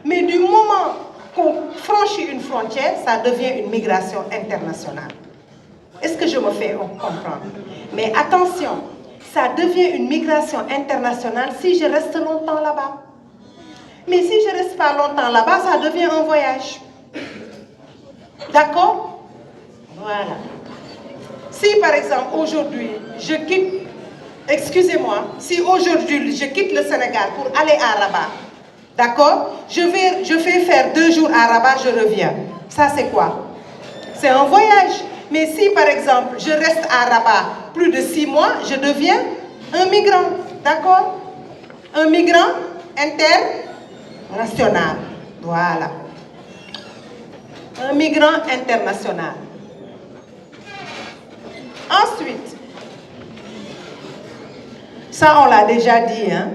Mais du moment qu'on franchit une frontière, ça devient une migration internationale. Est-ce que je me fais comprendre? Mais attention, ça devient une migration internationale si je reste longtemps là-bas. Mais si je ne reste pas longtemps là-bas, ça devient un voyage. D'accord? Voilà. Si par exemple aujourd'hui je quitte, excusez-moi, si aujourd'hui je quitte le Sénégal pour aller à Rabat, d'accord, je fais faire 2 jours à Rabat, je reviens. Ça c'est quoi? C'est un voyage. Mais si par exemple je reste à Rabat plus de 6 mois, je deviens un migrant, d'accord? Un migrant international. Voilà. Un migrant international. Ensuite, ça on l'a déjà dit, hein?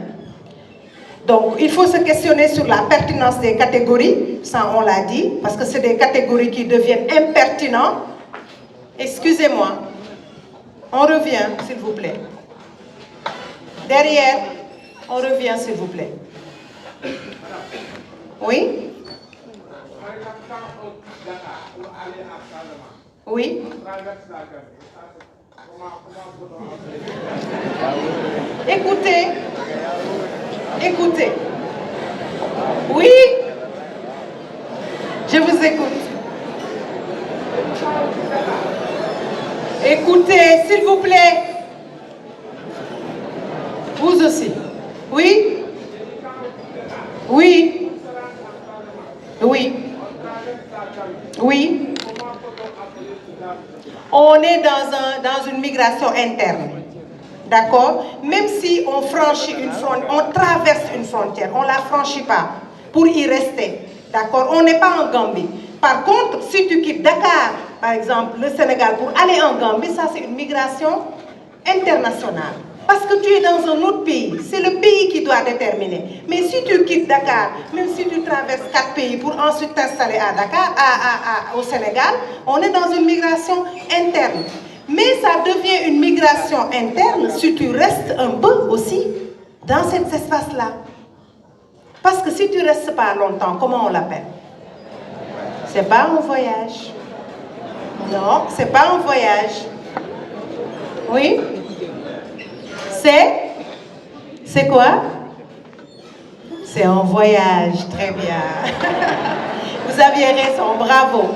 Donc il faut se questionner sur la pertinence des catégories, ça on l'a dit, parce que c'est des catégories qui deviennent impertinentes. Excusez-moi, on revient s'il vous plaît. Derrière, on revient s'il vous plaît. Oui? Oui? Écoutez. Écoutez. Oui? Je vous écoute. Écoutez, s'il vous plaît. Vous aussi. Oui? Oui? Oui? Oui? On est dans une migration interne. D'accord? Même si on franchit une frontière, on traverse une frontière, on ne la franchit pas pour y rester. D'accord? On n'est pas en Gambie. Par contre, si tu quittes Dakar, par exemple, le Sénégal, pour aller en Gambie, ça c'est une migration internationale. Parce que tu es dans un autre pays. C'est le pays qui doit déterminer. Mais si tu quittes Dakar, même si tu traverses 4 pays pour ensuite t'installer à Dakar, au Sénégal, on est dans une migration interne. Mais ça devient une migration interne si tu restes un peu aussi dans cet espace-là. Parce que si tu ne restes pas longtemps, comment on l'appelle? C'est pas un voyage. Non, c'est pas un voyage. Oui? C'est quoi? C'est un voyage, très bien. Vous aviez raison, bravo.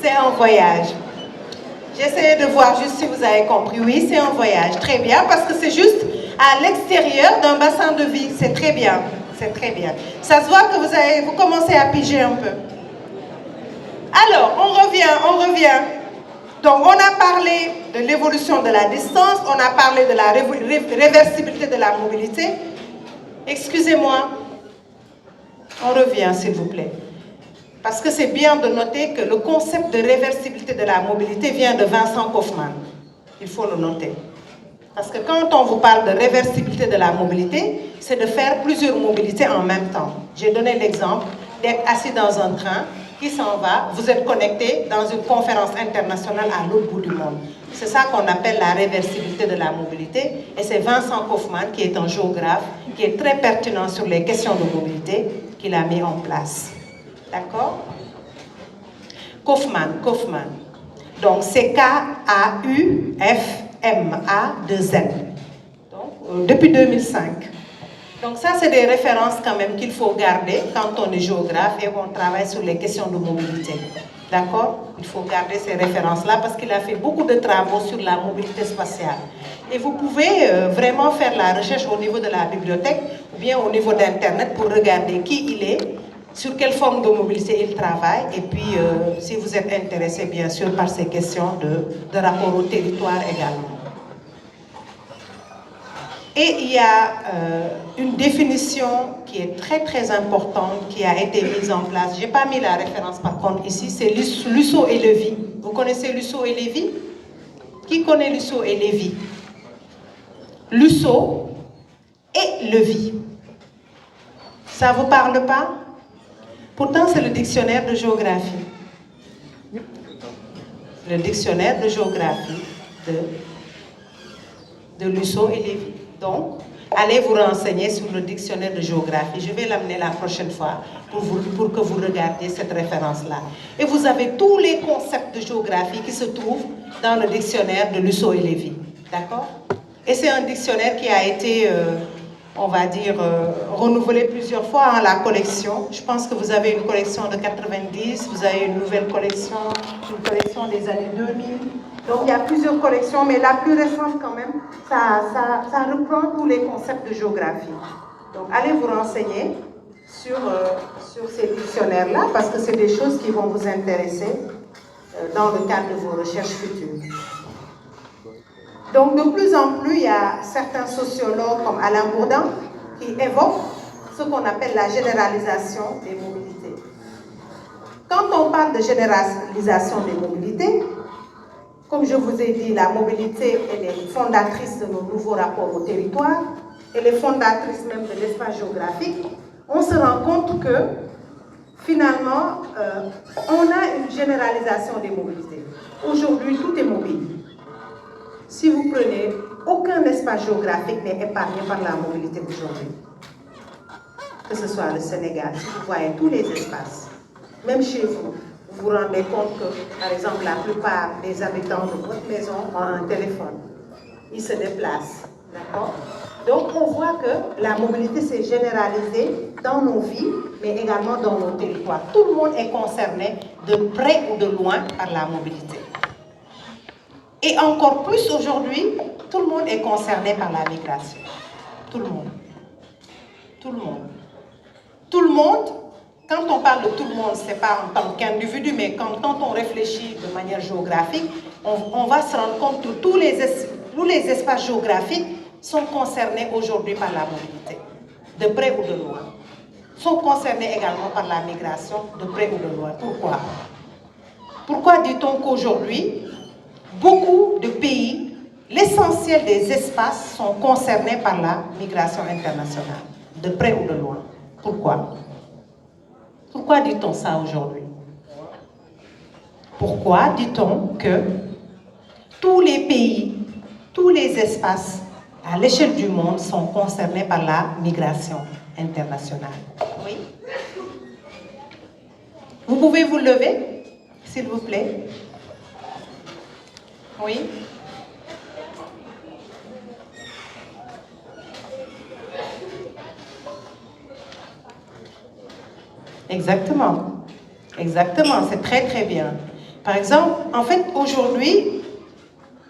C'est un voyage. J'essayais de voir juste si vous avez compris. Oui, c'est un voyage, très bien, parce que c'est juste à l'extérieur d'un bassin de vie. C'est très bien, c'est très bien. Ça se voit que vous commencez à piger un peu. Alors, on revient. Donc, on a parlé de l'évolution de la distance, on a parlé de la réversibilité de la mobilité. Excusez-moi, on revient s'il vous plaît. Parce que c'est bien de noter que le concept de réversibilité de la mobilité vient de Vincent Kaufmann. Il faut le noter. Parce que quand on vous parle de réversibilité de la mobilité, c'est de faire plusieurs mobilités en même temps. J'ai donné l'exemple d'être assis dans un train qui s'en va, vous êtes connecté dans une conférence internationale à l'autre bout du monde. C'est ça qu'on appelle la réversibilité de la mobilité. Et c'est Vincent Kaufmann, qui est un géographe, qui est très pertinent sur les questions de mobilité, qui l'a mis en place. D'accord? Kaufmann. Donc c'est Kaufmann-2N. Donc, depuis 2005. Donc ça, c'est des références quand même qu'il faut garder quand on est géographe et on travaille sur les questions de mobilité. D'accord? Il faut garder ces références-là parce qu'il a fait beaucoup de travaux sur la mobilité spatiale. Et vous pouvez vraiment faire la recherche au niveau de la bibliothèque ou bien au niveau d'Internet pour regarder qui il est, sur quelle forme de mobilité il travaille et puis si vous êtes intéressé bien sûr par ces questions de rapport au territoire également. Et il y a une définition qui est très très importante qui a été mise en place. Je n'ai pas mis la référence par contre ici, c'est Lusso et Lévy. Vous connaissez Lusso et Lévy? Qui connaît Lusso et Lévy? Lusso et Lévy. Ça ne vous parle pas? Pourtant c'est le dictionnaire de géographie. Le dictionnaire de géographie de Lusso et Lévy. Donc, allez vous renseigner sur le dictionnaire de géographie. Je vais l'amener la prochaine fois pour que vous regardiez cette référence-là. Et vous avez tous les concepts de géographie qui se trouvent dans le dictionnaire de Lusso et Lévy. D'accord? Et c'est un dictionnaire qui a été, on va dire, renouvelé plusieurs fois dans la collection. Je pense que vous avez une collection de 90, vous avez une nouvelle collection, une collection des années 2000. Donc il y a plusieurs collections, mais la plus récente quand même, ça reprend tous les concepts de géographie. Donc allez vous renseigner sur ces dictionnaires-là, parce que c'est des choses qui vont vous intéresser dans le cadre de vos recherches futures. Donc de plus en plus, il y a certains sociologues comme Alain Bourdin qui évoquent ce qu'on appelle la généralisation des mobilités. Quand on parle de généralisation des mobilités, comme je vous ai dit, la mobilité elle est fondatrice de nos nouveaux rapports au territoire, elle est fondatrice même de l'espace géographique. On se rend compte que finalement, on a une généralisation des mobilités. Aujourd'hui, tout est mobile. Si vous prenez, aucun espace géographique n'est épargné par la mobilité aujourd'hui. Que ce soit le Sénégal, si vous voyez tous les espaces, même chez vous, vous vous rendez compte que, par exemple, la plupart des habitants de votre maison ont un téléphone. Ils se déplacent, d'accord? Donc, on voit que la mobilité s'est généralisée dans nos vies, mais également dans nos territoires. Tout le monde est concerné, de près ou de loin, par la mobilité. Et encore plus aujourd'hui, tout le monde est concerné par la migration. Tout le monde. Tout le monde. Tout le monde. Quand on parle de tout le monde, ce n'est pas en tant qu'individu, mais quand on réfléchit de manière géographique, on va se rendre compte que tous les espaces géographiques sont concernés aujourd'hui par la mobilité, de près ou de loin. Sont concernés également par la migration, de près ou de loin. Pourquoi? Pourquoi dit-on qu'aujourd'hui, beaucoup de pays, l'essentiel des espaces sont concernés par la migration internationale, de près ou de loin? Pourquoi? Pourquoi dit-on ça aujourd'hui? Pourquoi dit-on que tous les pays, tous les espaces à l'échelle du monde sont concernés par la migration internationale? Oui? Vous pouvez vous lever, s'il vous plaît? Oui? Exactement. Exactement, c'est très très bien. Par exemple, en fait, aujourd'hui,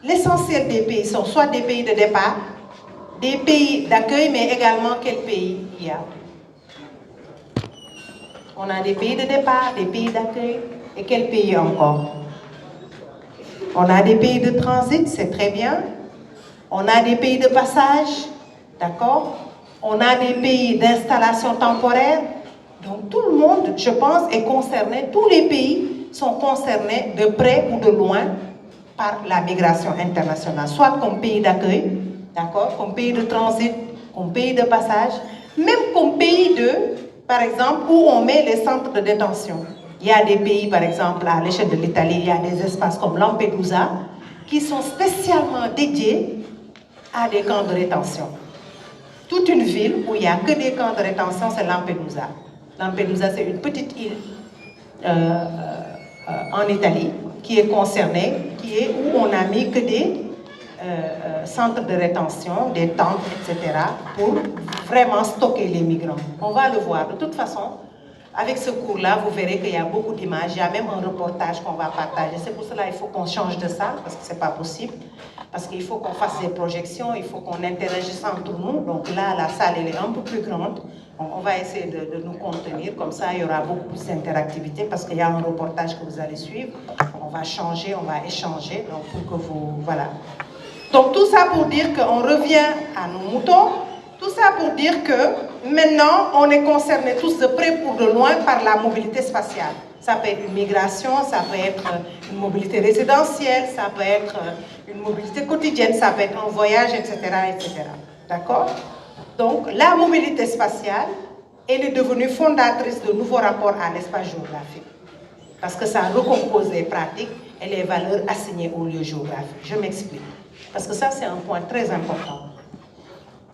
l'essentiel des pays sont soit des pays de départ, des pays d'accueil, mais également quel pays il y a? On a des pays de départ, des pays d'accueil, et quel pays encore? On a des pays de transit, c'est très bien. On a des pays de passage, d'accord? On a des pays d'installation temporaire. Donc tout le monde, je pense, est concerné, tous les pays sont concernés de près ou de loin par la migration internationale, soit comme pays d'accueil, d'accord, comme pays de transit, comme pays de passage, même comme pays de, par exemple, où on met les centres de détention. Il y a des pays, par exemple, à l'échelle de l'Italie, il y a des espaces comme Lampedusa qui sont spécialement dédiés à des camps de rétention. Toute une ville où il n'y a que des camps de rétention, c'est Lampedusa. Lampedusa, c'est une petite île en Italie qui est concernée, où on a mis que des centres de rétention, des tentes, etc., pour vraiment stocker les migrants. On va le voir. De toute façon, avec ce cours-là, vous verrez qu'il y a beaucoup d'images. Il y a même un reportage qu'on va partager. C'est pour cela qu'il faut qu'on change de salle, parce que ce n'est pas possible. Parce qu'il faut qu'on fasse des projections, il faut qu'on interagisse entre nous. Donc là, la salle, elle est un peu plus grande. On va essayer de nous contenir. Comme ça, il y aura beaucoup plus d'interactivité, parce qu'il y a un reportage que vous allez suivre. On va changer, on va échanger. Donc pour que vous... Voilà. Donc tout ça pour dire qu'on revient à nos moutons. Tout ça pour dire que maintenant, on est concernés tous de près ou de loin par la mobilité spatiale. Ça peut être une migration, ça peut être une mobilité résidentielle, ça peut être une mobilité quotidienne, ça peut être un voyage, etc. etc. D'accord? Donc, la mobilité spatiale, elle est devenue fondatrice de nouveaux rapports à l'espace géographique. Parce que ça recompose les pratiques et les valeurs assignées au lieu géographique. Je m'explique. Parce que ça, c'est un point très important.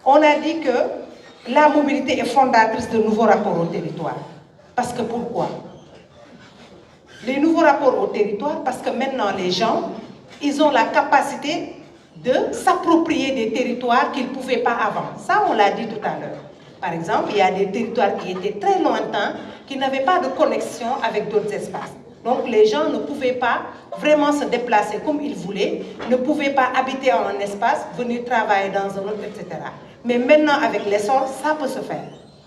On a dit que la mobilité est fondatrice de nouveaux rapports au territoire. Parce que pourquoi? Les nouveaux rapports au territoire, parce que maintenant les gens, ils ont la capacité de s'approprier des territoires qu'ils ne pouvaient pas avant. Ça, on l'a dit tout à l'heure. Par exemple, il y a des territoires qui étaient très lointains, qui n'avaient pas de connexion avec d'autres espaces. Donc les gens ne pouvaient pas vraiment se déplacer comme ils voulaient, ne pouvaient pas habiter en un espace, venir travailler dans un autre, etc. Mais maintenant, avec l'essor, ça peut se faire.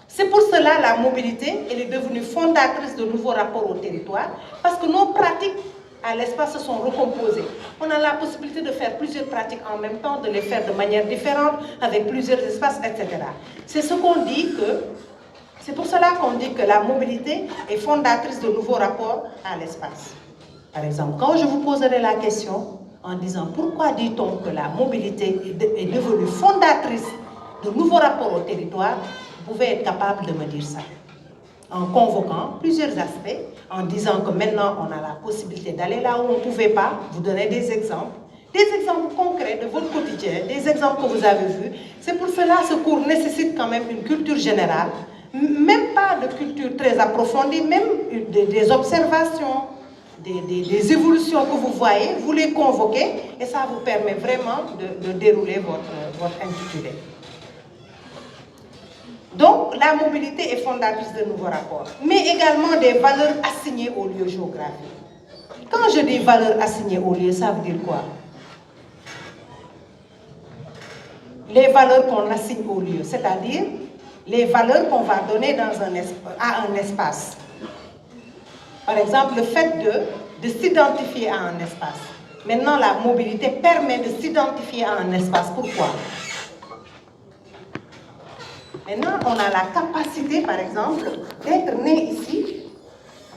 C'est pour cela la mobilité, elle est devenue fondatrice de nouveaux rapports au territoire, parce que nos pratiques à l'espace se sont recomposées. On a la possibilité de faire plusieurs pratiques en même temps, de les faire de manière différente, avec plusieurs espaces, etc. C'est ce qu'on dit que... C'est pour cela qu'on dit que la mobilité est fondatrice de nouveaux rapports à l'espace. Par exemple, quand je vous poserai la question en disant pourquoi dit-on que la mobilité est devenue fondatrice de nouveaux rapports au territoire, vous pouvez être capable de me dire ça. En convoquant plusieurs aspects, en disant que maintenant on a la possibilité d'aller là où on ne pouvait pas, vous donner des exemples concrets de votre quotidien, des exemples que vous avez vus. C'est pour cela que ce cours nécessite quand même une culture générale, même pas de culture très approfondie, même des observations, des évolutions que vous voyez, vous les convoquez et ça vous permet vraiment de dérouler votre intitulé. Donc, la mobilité est fondatrice de nouveaux rapports, mais également des valeurs assignées au lieu géographique. Quand je dis valeurs assignées au lieu, ça veut dire quoi? Les valeurs qu'on assigne au lieu, c'est-à-dire les valeurs qu'on va donner à un espace. Par exemple, le fait de s'identifier à un espace. Maintenant, la mobilité permet de s'identifier à un espace. Pourquoi? Maintenant, on a la capacité, par exemple, d'être né ici,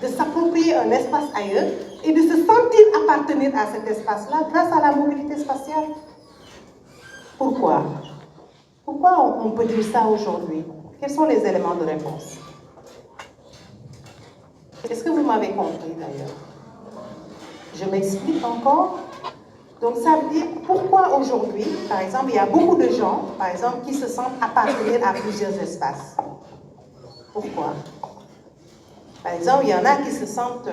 de s'approprier un espace ailleurs et de se sentir appartenir à cet espace-là grâce à la mobilité spatiale. Pourquoi? Pourquoi on peut dire ça aujourd'hui? Quels sont les éléments de réponse? Est-ce que vous m'avez compris d'ailleurs? Je m'explique encore. Donc ça veut dire pourquoi aujourd'hui, par exemple, il y a beaucoup de gens, par exemple, qui se sentent appartenir à plusieurs espaces. Pourquoi? Par exemple, il y en a qui se sentent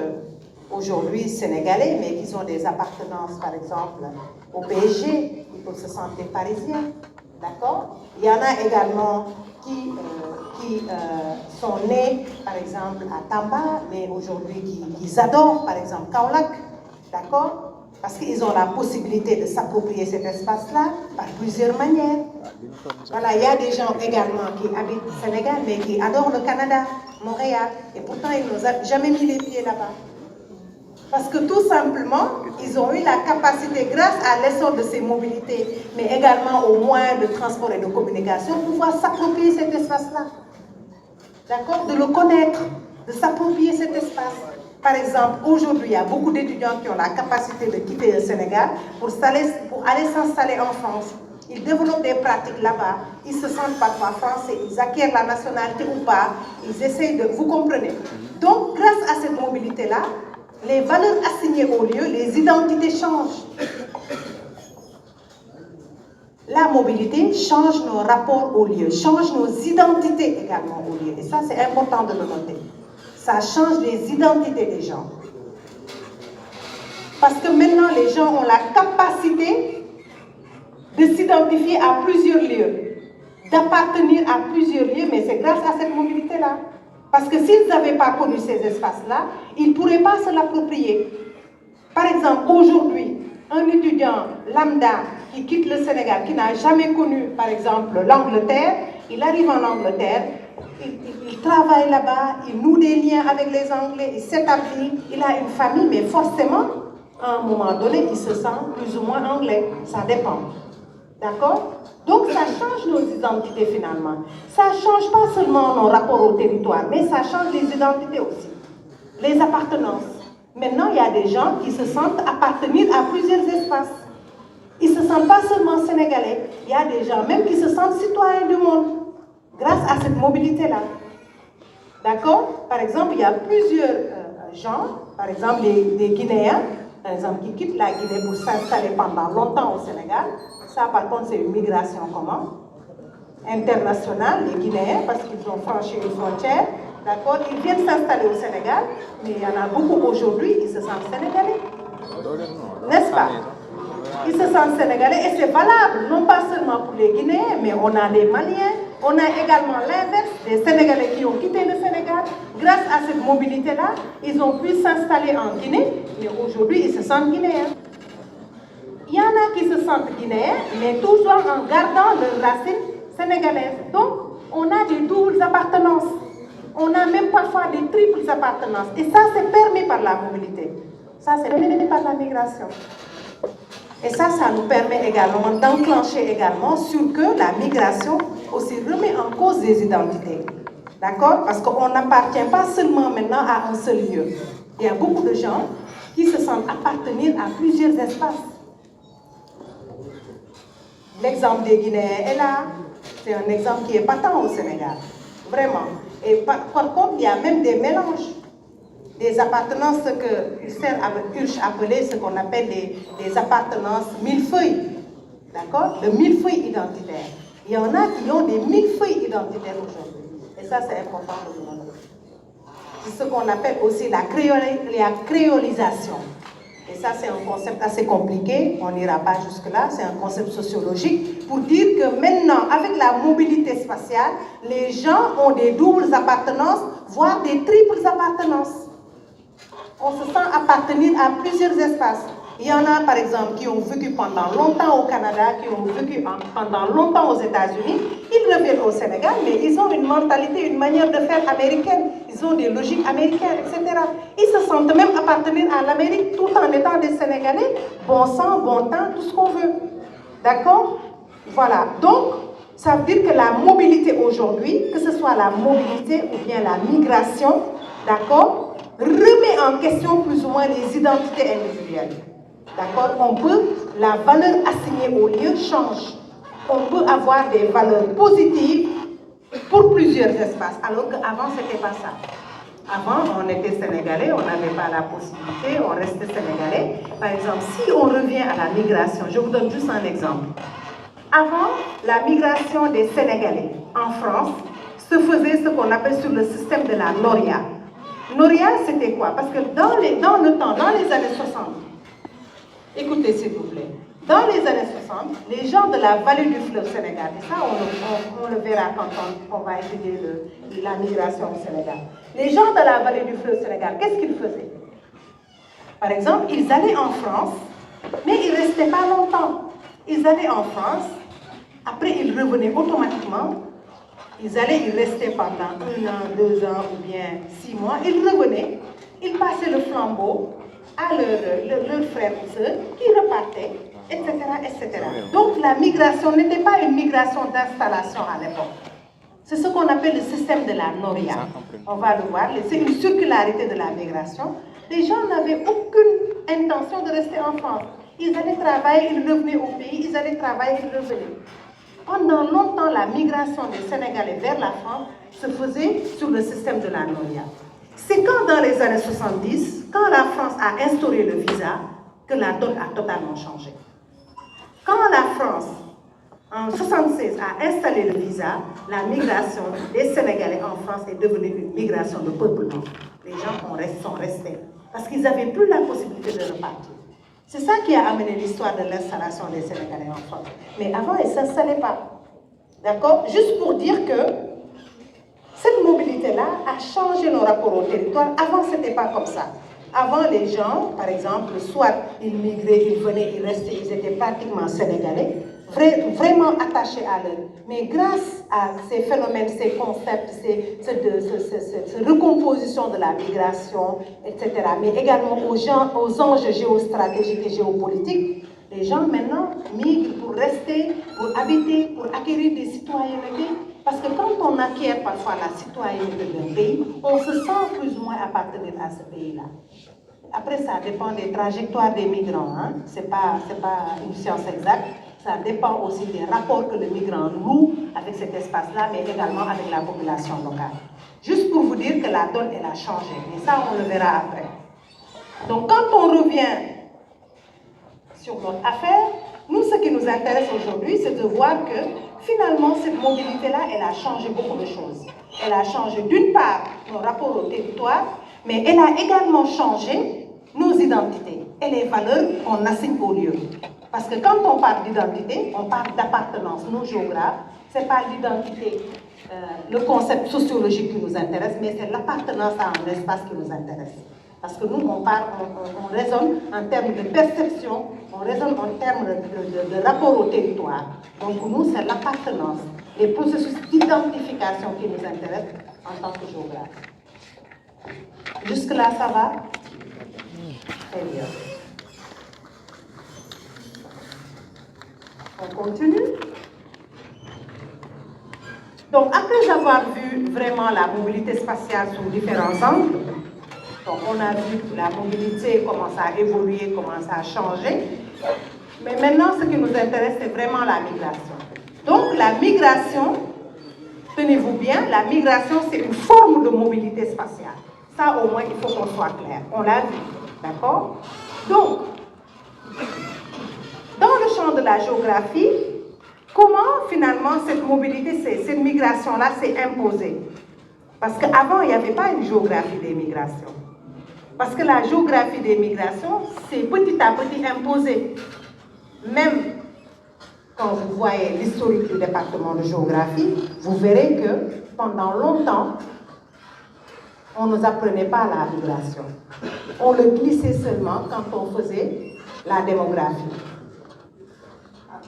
aujourd'hui sénégalais, mais qui ont des appartenances, par exemple, au PSG, qui peuvent se sentir parisiens. D'accord? Il y en a également qui sont nés, par exemple, à Tamba, mais aujourd'hui qui adorent, par exemple, Kaolack. D'accord? Parce qu'ils ont la possibilité de s'approprier cet espace-là par plusieurs manières. Voilà, il y a des gens également qui habitent au Sénégal, mais qui adorent le Canada, Montréal, et pourtant ils n'ont jamais mis les pieds là-bas. Parce que tout simplement, ils ont eu la capacité, grâce à l'essor de ces mobilités, mais également aux moyens de transport et de communication, de pouvoir s'approprier cet espace-là. D'accord? De le connaître, de s'approprier cet espace. Par exemple, aujourd'hui, il y a beaucoup d'étudiants qui ont la capacité de quitter le Sénégal pour aller s'installer en France. ils développent des pratiques là-bas, ils se sentent parfois français, ils acquièrent la nationalité ou pas, ils essayent de... Vous comprenez? Donc, grâce à cette mobilité-là, les valeurs assignées au lieu, les identités changent. La mobilité change nos rapports au lieu, change nos identités également au lieu. Et ça, c'est important de le noter. Ça change les identités des gens. Parce que maintenant, les gens ont la capacité de s'identifier à plusieurs lieux, d'appartenir à plusieurs lieux, mais c'est grâce à cette mobilité-là. Parce que s'ils n'avaient pas connu ces espaces-là, ils ne pourraient pas se l'approprier. Par exemple, aujourd'hui, un étudiant lambda qui quitte le Sénégal, qui n'a jamais connu, par exemple, l'Angleterre, il arrive en Angleterre, il travaille là-bas, il noue des liens avec les Anglais, il s'établit, il a une famille, mais forcément, à un moment donné, il se sent plus ou moins anglais. Ça dépend. D'accord? Donc, ça change nos identités finalement. Ça ne change pas seulement nos rapports au territoire, mais ça change les identités aussi. Les appartenances. Maintenant, il y a des gens qui se sentent appartenir à plusieurs espaces. Ils ne se sentent pas seulement sénégalais. Il y a des gens même qui se sentent citoyens du monde, grâce à cette mobilité-là. D'accord? Par exemple, il y a plusieurs gens, par exemple les Guinéens, par exemple, qui quittent la Guinée pour s'installer pendant longtemps au Sénégal. Ça, par contre, c'est une migration comment? Internationale, les Guinéens, parce qu'ils ont franchi une frontière. D'accord? Ils viennent s'installer au Sénégal, mais il y en a beaucoup aujourd'hui qui se sentent sénégalais. N'est-ce pas? Ils se sentent sénégalais et c'est valable, non pas seulement pour les Guinéens, mais on a des Maliens, on a également l'inverse, des Sénégalais qui ont quitté le Sénégal. Grâce à cette mobilité-là, ils ont pu s'installer en Guinée, mais aujourd'hui, ils se sentent Guinéens. Il y en a qui se sentent Guinéens, mais toujours en gardant leurs racines sénégalaises. Donc, on a des doubles appartenances. On a même parfois des triples appartenances. Et ça, c'est permis par la mobilité. Ça, c'est permis par la migration. Et ça nous permet également d'enclencher également sur que la migration aussi remet en cause des identités. D'accord? Parce qu'on n'appartient pas seulement maintenant à un seul lieu. Il y a beaucoup de gens qui se sentent appartenir à plusieurs espaces. L'exemple des Guinéens est là. C'est un exemple qui est patent au Sénégal. Vraiment. Et par contre, il y a même des mélanges. Des appartenances que Hussein Abdelkirch appelait ce qu'on appelle des appartenances millefeuilles. D'accord? Le millefeuille identitaire. Il y en a qui ont des millefeuilles identitaires aujourd'hui. Et ça, c'est important de le montrer. C'est ce qu'on appelle aussi la créolisation. Et ça, c'est un concept assez compliqué. On n'ira pas jusque-là. C'est un concept sociologique pour dire que maintenant, avec la mobilité spatiale, les gens ont des doubles appartenances, voire des triples appartenances. On se sent appartenir à plusieurs espaces. Il y en a, par exemple, qui ont vécu pendant longtemps au Canada, qui ont vécu pendant longtemps aux États-Unis. Ils reviennent au Sénégal, mais ils ont une mentalité, une manière de faire américaine. Ils ont des logiques américaines, etc. Ils se sentent même appartenir à l'Amérique tout en étant des Sénégalais. Bon sang, bon temps, tout ce qu'on veut. D'accord? Voilà. Donc, ça veut dire que la mobilité aujourd'hui, que ce soit la mobilité ou bien la migration, d'accord, remet en question plus ou moins les identités individuelles. D'accord? On peut, la valeur assignée au lieu change. On peut avoir des valeurs positives pour plusieurs espaces, alors qu'avant, ce n'était pas ça. Avant, on était sénégalais, on n'avait pas la possibilité, on restait sénégalais. Par exemple, si on revient à la migration, je vous donne juste un exemple. Avant, la migration des Sénégalais en France se faisait ce qu'on appelle sur le système de la Noria. Noria, c'était quoi? Parce que dans les années 60, écoutez s'il vous plaît, dans les années 60, les gens de la vallée du fleuve Sénégal, et ça on le verra quand on va étudier la migration au Sénégal. Les gens de la vallée du fleuve Sénégal, qu'est-ce qu'ils faisaient? Par exemple, ils allaient en France, mais ils ne restaient pas longtemps. Ils allaient en France, après ils revenaient automatiquement. Ils restaient pendant 1 an, 2 ans ou bien 6 mois. Ils revenaient, ils passaient le flambeau à leurs frères et sœurs qui repartaient, etc., etc. Donc la migration n'était pas une migration d'installation à l'époque. C'est ce qu'on appelle le système de la Noria. On va le voir, c'est une circularité de la migration. Les gens n'avaient aucune intention de rester en France. Ils allaient travailler, ils revenaient au pays, ils allaient travailler, ils revenaient. Pendant longtemps, la migration des Sénégalais vers la France se faisait sur le système de la NORIA. C'est quand dans les années 70, quand la France a instauré le visa, que la donne a totalement changé. Quand la France, en 1976, a installé le visa, la migration des Sénégalais en France est devenue une migration de peuplement. Les gens sont restés parce qu'ils n'avaient plus la possibilité de repartir. C'est ça qui a amené l'histoire de l'installation des Sénégalais en France. Mais avant, ils ne s'installaient pas. D'accord? Juste pour dire que cette mobilité-là a changé nos rapports au territoire. Avant, ce n'était pas comme ça. Avant, les gens, par exemple, soit ils migraient, ils venaient, ils restaient, ils étaient pratiquement sénégalais, vraiment attachés à l'eux. Mais grâce à ces phénomènes, ces concepts, cette recomposition de la migration, etc., mais également aux enjeux géostratégiques et géopolitiques, les gens maintenant migrent pour rester, pour habiter, pour acquérir des citoyennetés. Parce que quand on acquiert parfois la citoyenneté d'un pays, on se sent plus ou moins appartenir à ce pays-là. Après, ça dépend des trajectoires des migrants. Hein? Ce n'est pas une science exacte. Ça dépend aussi des rapports que le migrant noue avec cet espace-là, mais également avec la population locale. Juste pour vous dire que la donne, elle a changé. Mais ça, on le verra après. Donc, quand on revient sur notre affaire, nous, ce qui nous intéresse aujourd'hui, c'est de voir que finalement, cette mobilité-là, elle a changé beaucoup de choses. Elle a changé d'une part nos rapports au territoire, mais elle a également changé nos identités et les valeurs qu'on assigne au lieu. Parce que quand on parle d'identité, on parle d'appartenance. Nous, géographes, ce n'est pas l'identité, le concept sociologique qui nous intéresse, mais c'est l'appartenance à un espace qui nous intéresse. Parce que nous, on raisonne en termes de perception, on raisonne en termes de rapport au territoire. Donc nous, c'est l'appartenance, les processus d'identification qui nous intéressent en tant que géographe. Jusque-là, ça va? Très bien. On continue. Donc, après avoir vu vraiment la mobilité spatiale sous différents angles, donc on a vu que la mobilité commence à évoluer, commence à changer. Mais maintenant, ce qui nous intéresse, c'est vraiment la migration. Donc, la migration, tenez-vous bien, la migration, c'est une forme de mobilité spatiale. Ça, au moins, il faut qu'on soit clair. On l'a vu, d'accord? Donc, dans le champ de la géographie, comment, finalement, cette mobilité, cette migration-là s'est imposée? Parce qu'avant, il n'y avait pas une géographie des migrations. Parce que la géographie des migrations, c'est petit à petit imposé. Même quand vous voyez l'historique du département de géographie, vous verrez que pendant longtemps, on ne nous apprenait pas la migration. On le glissait seulement quand on faisait la démographie,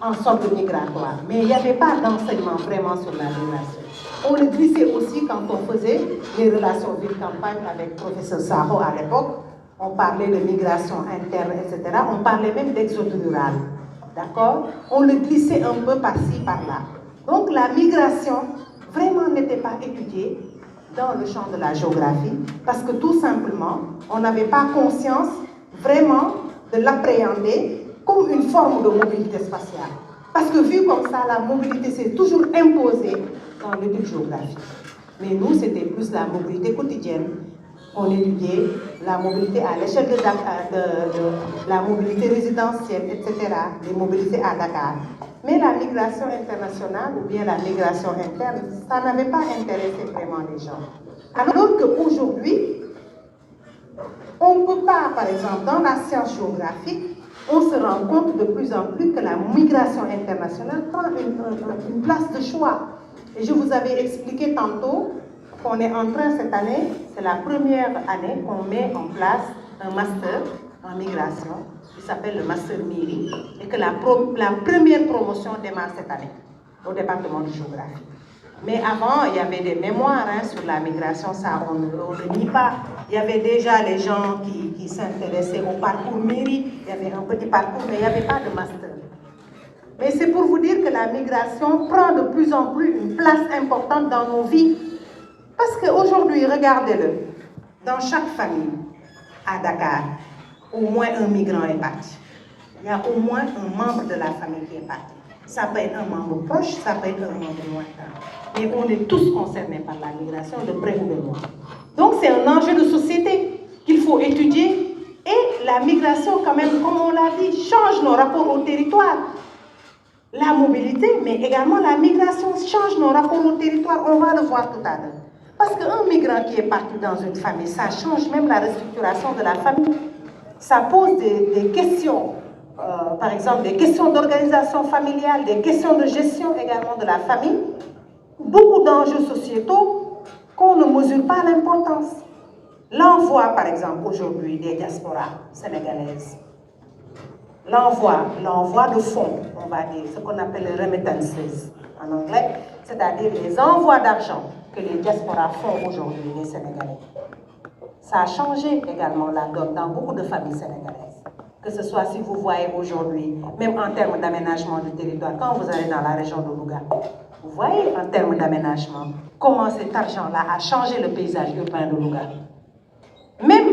en sorte de migratoire. Mais il n'y avait pas d'enseignement vraiment sur la migration. On le glissait aussi quand on faisait les relations ville-campagne avec le professeur Saro à l'époque. On parlait de migration interne, etc. On parlait même d'exode rural. D'accord? On le glissait un peu par-ci, par-là. Donc la migration vraiment n'était pas étudiée dans le champ de la géographie parce que tout simplement, on n'avait pas conscience vraiment de l'appréhender comme une forme de mobilité spatiale. Parce que vu comme ça, la mobilité s'est toujours imposée dans l'étude géographique. Mais nous, c'était plus la mobilité quotidienne. On étudiait la mobilité à l'échelle de la mobilité résidentielle, etc., les mobilités à Dakar. Mais la migration internationale ou bien la migration interne, ça n'avait pas intéressé vraiment les gens. Alors qu'aujourd'hui, on ne peut pas, par exemple, dans la science géographique, on se rend compte de plus en plus que la migration internationale prend une place de choix. Et je vous avais expliqué tantôt qu'on est en train cette année, c'est la première année qu'on met en place un master en migration qui s'appelle le Master MIRI et que la première promotion démarre cette année au département de géographie. Mais avant, il y avait des mémoires sur la migration, ça on ne nie pas. Il y avait déjà les gens qui s'intéressaient au parcours MIRI, il y avait un petit parcours, mais il n'y avait pas de master. Mais c'est pour vous dire que la migration prend de plus en plus une place importante dans nos vies. Parce qu'aujourd'hui, regardez-le, dans chaque famille à Dakar, au moins un migrant est parti. il y a au moins un membre de la famille qui est parti. Ça peut être un membre proche, ça peut être un membre lointain. Mais on est tous concernés par la migration, de près ou de loin. Donc c'est un enjeu de société qu'il faut étudier. Et la migration, quand même, comme on l'a dit, change nos rapports au territoire. La mobilité, mais également la migration change nos rapports au territoire. On va le voir tout à l'heure. Parce qu'un migrant qui est parti dans une famille, ça change même la restructuration de la famille. Ça pose des questions, par exemple des questions d'organisation familiale, des questions de gestion également de la famille. Beaucoup d'enjeux sociétaux qu'on ne mesure pas l'importance. L'envoi, par exemple, aujourd'hui des diasporas sénégalaises. L'envoi de fonds, on va dire, ce qu'on appelle les remittances en anglais, c'est-à-dire les envois d'argent que les diasporas font aujourd'hui, les Sénégalais. Ça a changé également la donne dans beaucoup de familles sénégalaises. Que ce soit si vous voyez aujourd'hui, même en termes d'aménagement du territoire, quand vous allez dans la région de Louga, vous voyez en termes d'aménagement comment cet argent-là a changé le paysage urbain de Louga. Même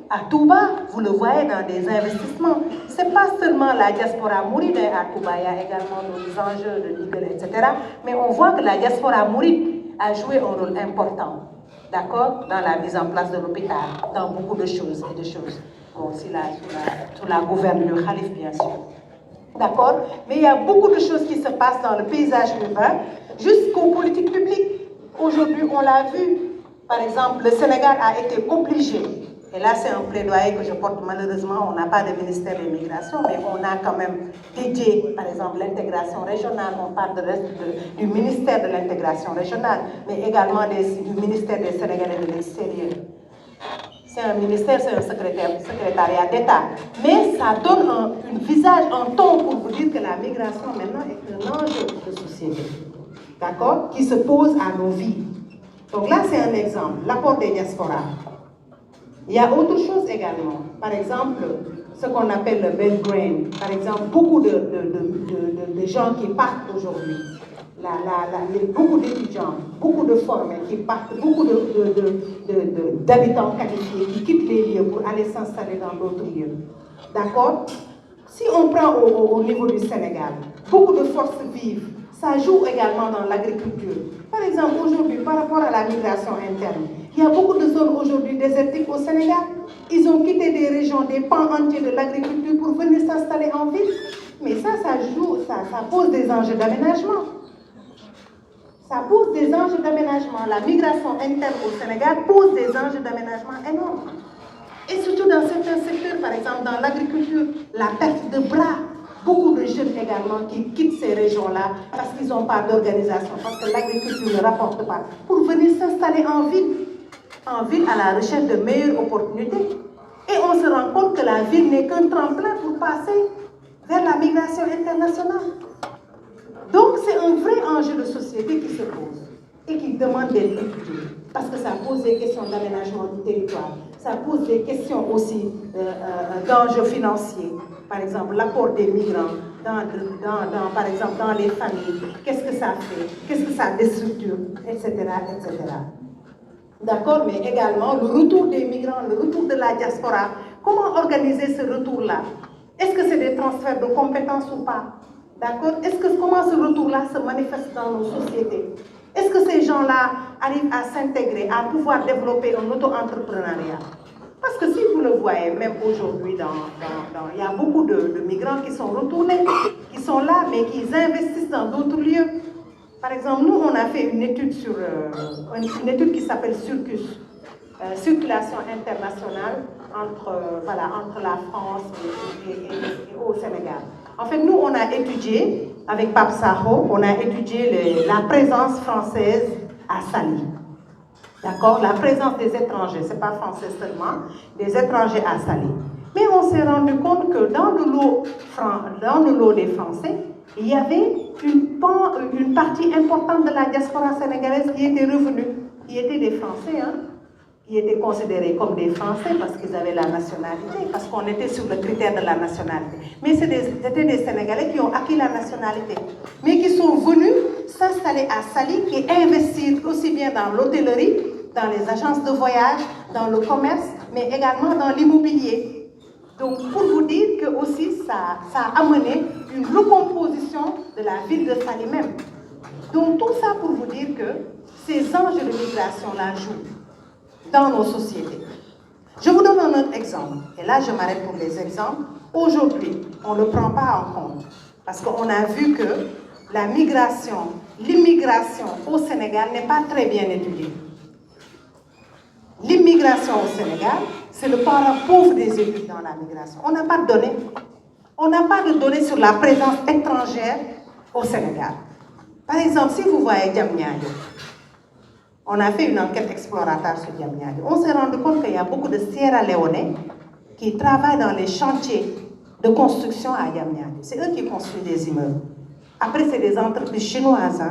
à Touba, vous le voyez dans des investissements. Ce n'est pas seulement la diaspora mouride à Touba, il y a également nos enjeux de libérer, etc. Mais on voit que la diaspora mouride a joué un rôle important, d'accord, dans la mise en place de l'hôpital, dans beaucoup de choses et de choses. Bon, aussi sous la gouverneur Khalif, bien sûr. D'accord? Mais il y a beaucoup de choses qui se passent dans le paysage urbain, jusqu'aux politiques publiques. Aujourd'hui, on l'a vu. Par exemple, le Sénégal a été obligé, et là c'est un plaidoyer que je porte, malheureusement, on n'a pas de ministère de l'immigration, mais on a quand même dédié, par exemple, l'intégration régionale, on parle du ministère de l'intégration régionale, mais également du ministère des Sénégalais de l'extérieur. C'est un ministère, c'est un secrétariat d'État, mais ça donne un visage, un ton pour vous dire que la migration maintenant est un enjeu de société, d'accord, qui se pose à nos vies. Donc là, c'est un exemple, l'apport des diasporas. Il y a autre chose également. Par exemple, ce qu'on appelle le belgrain. Par exemple, beaucoup de gens qui partent aujourd'hui. Beaucoup d'étudiants, beaucoup de formés qui partent, beaucoup d'habitants qualifiés qui quittent les lieux pour aller s'installer dans d'autres lieux. D'accord? Si on prend au niveau du Sénégal, beaucoup de forces vives, ça joue également dans l'agriculture. Par exemple, aujourd'hui, par rapport à la migration interne, il y a beaucoup de zones aujourd'hui désertiques au Sénégal. Ils ont quitté des régions, des pans entiers de l'agriculture pour venir s'installer en ville. Mais ça joue, ça pose des enjeux d'aménagement. Ça pose des enjeux d'aménagement. La migration interne au Sénégal pose des enjeux d'aménagement énormes. Et surtout dans certains secteurs, par exemple dans l'agriculture, la perte de bras. Beaucoup de jeunes également qui quittent ces régions-là parce qu'ils n'ont pas d'organisation, parce que l'agriculture ne rapporte pas, pour venir s'installer en ville à la recherche de meilleures opportunités. Et on se rend compte que la ville n'est qu'un tremplin pour passer vers la migration internationale. Donc c'est un vrai enjeu de société qui se pose et qui demande d'être étudié, parce que ça pose des questions d'aménagement du territoire, ça pose des questions aussi d'enjeux financiers. Par exemple, l'apport des migrants par exemple, dans les familles, qu'est-ce que ça fait, qu'est-ce que ça déstructure, etc., etc. D'accord, mais également le retour des migrants, le retour de la diaspora. Comment organiser ce retour-là? Est-ce que c'est des transferts de compétences ou pas? D'accord? Comment ce retour-là se manifeste dans nos sociétés? Est-ce que ces gens-là arrivent à s'intégrer, à pouvoir développer un auto-entrepreneuriat? Parce que si vous le voyez, même aujourd'hui, il y a beaucoup de migrants qui sont retournés, qui sont là, mais qui investissent dans d'autres lieux. Par exemple, nous, on a fait une étude qui s'appelle Circus, circulation internationale entre la France et au Sénégal. En fait, nous, on a étudié, avec Pape Saho, on a étudié la présence française à Saly. D'accord? La présence des étrangers, ce n'est pas français seulement, des étrangers à Saly. Mais on s'est rendu compte que dans le lot des Français, il y avait une partie importante de la diaspora sénégalaise qui était revenue, qui étaient des Français, qui étaient considérés comme des Français parce qu'ils avaient la nationalité, parce qu'on était sur le critère de la nationalité. Mais c'était des Sénégalais qui ont acquis la nationalité, mais qui sont venus s'installer à Saly et investir aussi bien dans l'hôtellerie, dans les agences de voyage, dans le commerce, mais également dans l'immobilier. Donc, pour vous dire que aussi, ça a amené une recomposition de la ville de Saly même. Donc, tout ça pour vous dire que ces enjeux de migration-là jouent dans nos sociétés. Je vous donne un autre exemple. Et là, je m'arrête pour les exemples. Aujourd'hui, on ne le prend pas en compte. Parce qu'on a vu que la migration, l'immigration au Sénégal n'est pas très bien étudiée. L'immigration au Sénégal, c'est le parent pauvre des études dans la migration. On n'a pas de données. On n'a pas de données sur la présence étrangère au Sénégal. Par exemple, si vous voyez Diamniadio, on a fait une enquête exploratoire sur Diamniadio. On s'est rendu compte qu'il y a beaucoup de Sierra Leone qui travaillent dans les chantiers de construction à Diamniadio. C'est eux qui construisent des immeubles. Après, c'est des entreprises chinoises,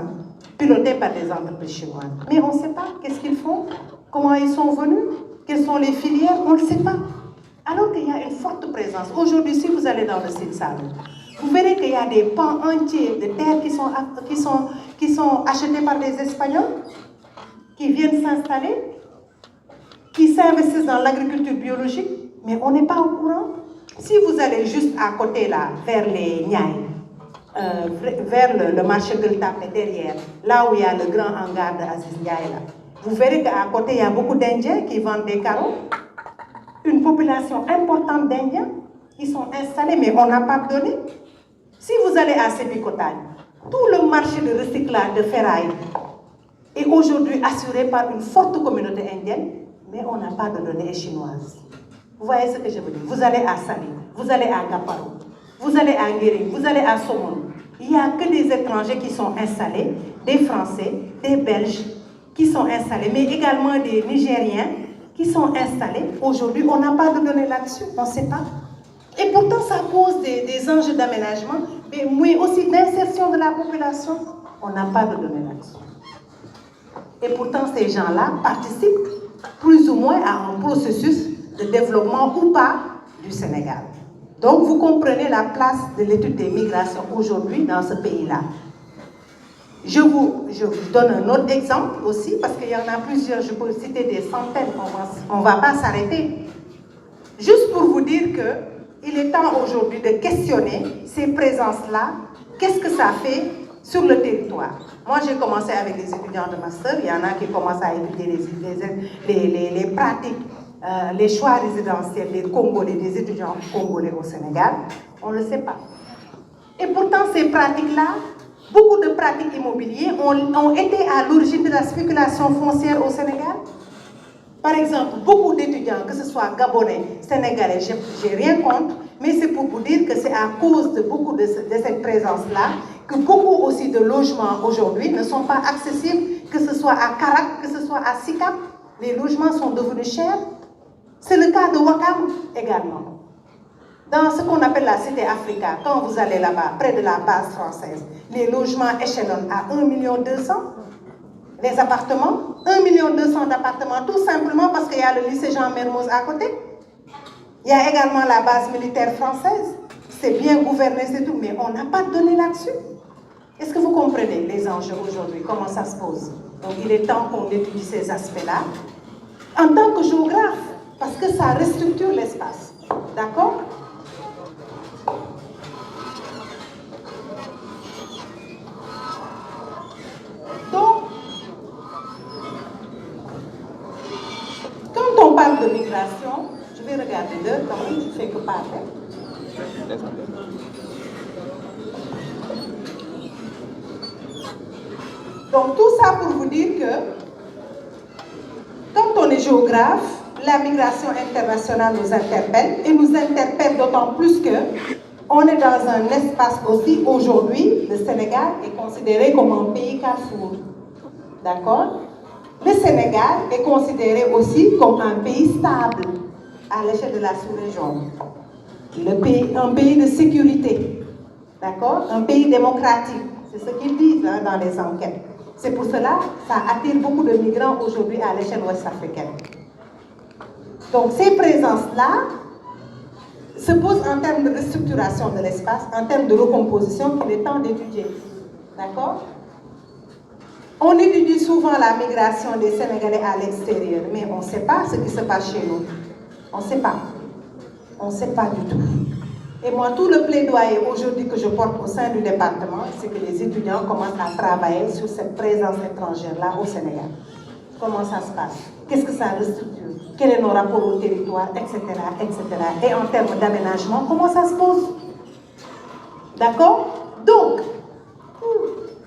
pilotées par des entreprises chinoises. Mais on ne sait pas qu'est-ce qu'ils font, comment ils sont venus, quelles sont les filières, on ne le sait pas. Alors qu'il y a une forte présence. Aujourd'hui, si vous allez dans le Sine Saloum, vous verrez qu'il y a des pans entiers de terres qui sont achetés par des Espagnols, qui viennent s'installer, qui s'investissent dans l'agriculture biologique, mais on n'est pas au courant. Si vous allez juste à côté là, vers les Niayes, vers le marché de Tapé derrière, là où il y a le grand hangar de Aziz Ndiaye là, vous verrez qu'à côté il y a beaucoup d'Indiens qui vendent des carreaux, une population importante d'Indiens qui sont installés, mais on n'a pas de données. Si vous allez à Sébikotane, tout le marché de recyclage de ferraille est aujourd'hui assuré par une forte communauté indienne, mais on n'a pas de données chinoises. Vous voyez ce que je veux dire? Vous allez à Saly, vous allez à Gaparo, vous allez à Guéry, vous allez à Somone. Il n'y a que des étrangers qui sont installés, des Français, des Belges qui sont installés, mais également des Nigériens qui sont installés. Aujourd'hui, on n'a pas de données là-dessus, on ne sait pas. Et pourtant, ça pose des enjeux d'aménagement, mais aussi d'insertion de la population. On n'a pas de données là-dessus. Et pourtant, ces gens-là participent plus ou moins à un processus de développement ou pas du Sénégal. Donc, vous comprenez la place de l'étude des migrations aujourd'hui dans ce pays-là. Je vous donne un autre exemple aussi, parce qu'il y en a plusieurs, je peux citer des centaines, on ne va pas s'arrêter. Juste pour vous dire qu'il est temps aujourd'hui de questionner ces présences-là, qu'est-ce que ça fait sur le territoire. Moi, j'ai commencé avec des étudiants de master, il y en a qui commencent à étudier les pratiques, les choix résidentiels des Congolais, des étudiants congolais au Sénégal. On ne le sait pas. Et pourtant, ces pratiques-là, beaucoup de pratiques immobilières ont été à l'origine de la spéculation foncière au Sénégal. Par exemple, beaucoup d'étudiants, que ce soit gabonais, sénégalais, j'ai rien contre, mais c'est pour vous dire que c'est à cause de beaucoup de cette présence-là que beaucoup aussi de logements aujourd'hui ne sont pas accessibles, que ce soit à Karak, que ce soit à Sikap, les logements sont devenus chers. C'est le cas de Ouakam également. Dans ce qu'on appelle la cité Africa, quand vous allez là-bas, près de la base française, les logements échelonnent à 1,2 million. Les appartements, 1,2 million d'appartements, tout simplement parce qu'il y a le lycée Jean Mermoz à côté. Il y a également la base militaire française. C'est bien gouverné, c'est tout, mais on n'a pas de données là-dessus. Est-ce que vous comprenez les enjeux aujourd'hui, comment ça se pose? Donc il est temps qu'on étudie ces aspects-là en tant que géographe, parce que ça restructure l'espace. D'accord? Donc, quand on parle de migration, je vais regarder l'heure quand même, je ne fais que parler. Donc tout ça pour vous dire que quand on est géographe, la migration internationale nous interpelle et nous interpelle d'autant plus que on est dans un espace aussi aujourd'hui, le Sénégal est considéré comme un pays carrefour. D'accord? Le Sénégal est considéré aussi comme un pays stable à l'échelle de la sous-région. Un pays de sécurité. D'accord? Un pays démocratique. C'est ce qu'ils disent dans les enquêtes. C'est pour cela que ça attire beaucoup de migrants aujourd'hui à l'échelle ouest-africaine. Donc ces présences-là se posent en termes de restructuration de l'espace, en termes de recomposition qu'il est temps d'étudier. D'accord? On étudie souvent la migration des Sénégalais à l'extérieur, mais on ne sait pas ce qui se passe chez nous. On ne sait pas. On ne sait pas du tout. Et moi, tout le plaidoyer aujourd'hui que je porte au sein du département, c'est que les étudiants commencent à travailler sur cette présence étrangère-là au Sénégal. Comment ça se passe? Qu'est-ce que ça restructure? Quel est nos rapports au territoire, etc., etc. Et en termes d'aménagement, comment ça se pose? D'accord? Donc,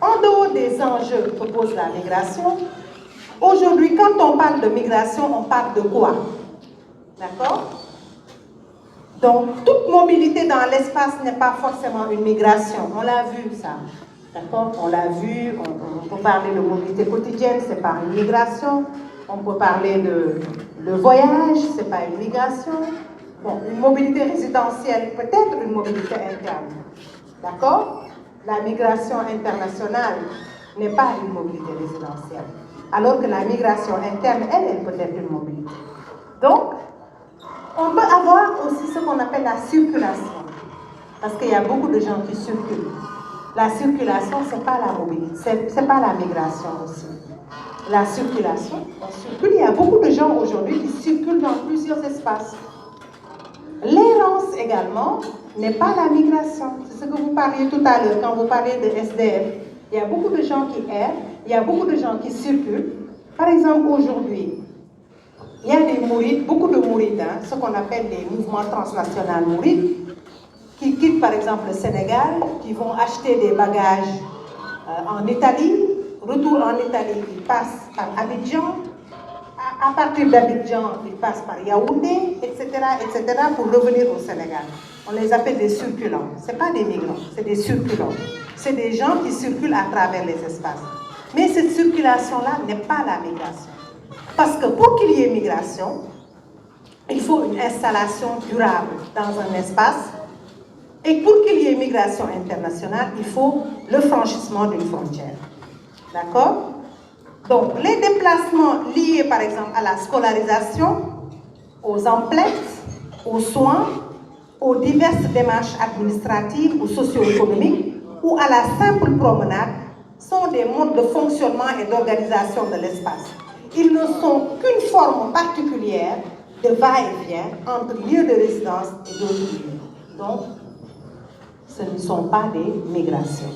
en dehors des enjeux que pose la migration, aujourd'hui, quand on parle de migration, on parle de quoi? D'accord? Donc, toute mobilité dans l'espace n'est pas forcément une migration. On l'a vu, ça. D'accord? On l'a vu, on peut parler de mobilité quotidienne, c'est pas une migration. On peut parler de voyage, c'est pas une migration. Bon, une mobilité résidentielle, peut-être une mobilité interne. D'accord? La migration internationale n'est pas une mobilité résidentielle. Alors que la migration interne, elle peut être une mobilité. Donc, on peut avoir aussi ce qu'on appelle la circulation. Parce qu'il y a beaucoup de gens qui circulent. La circulation, ce n'est pas la mobilité, ce n'est pas la migration aussi. La circulation, on circule. Il y a beaucoup de gens aujourd'hui qui circulent dans plusieurs espaces. L'errance également n'est pas la migration. C'est ce que vous parliez tout à l'heure quand vous parliez de SDF. Il y a beaucoup de gens qui errent, il y a beaucoup de gens qui circulent. Par exemple, aujourd'hui, il y a des mourides, beaucoup de mourides, hein, ce qu'on appelle les mouvements transnationaux mourides, qui quittent par exemple le Sénégal, qui vont acheter des bagages en Italie, retour en Italie, ils passent par Abidjan, à partir d'Abidjan, ils passent par Yaoundé, etc., pour revenir au Sénégal. On les appelle des circulants. Ce n'est pas des migrants, c'est des circulants. C'est des gens qui circulent à travers les espaces. Mais cette circulation-là n'est pas la migration. Parce que pour qu'il y ait migration, il faut une installation durable dans un espace. Et pour qu'il y ait migration internationale, il faut le franchissement d'une frontière. D'accord? Donc, les déplacements liés, par exemple, à la scolarisation, aux emplettes, aux soins, aux diverses démarches administratives ou socio-économiques, ou à la simple promenade, sont des modes de fonctionnement et d'organisation de l'espace. Ils ne sont qu'une forme particulière de va-et-vient entre lieux de résidence et d'autres lieux. Donc, ce ne sont pas des migrations.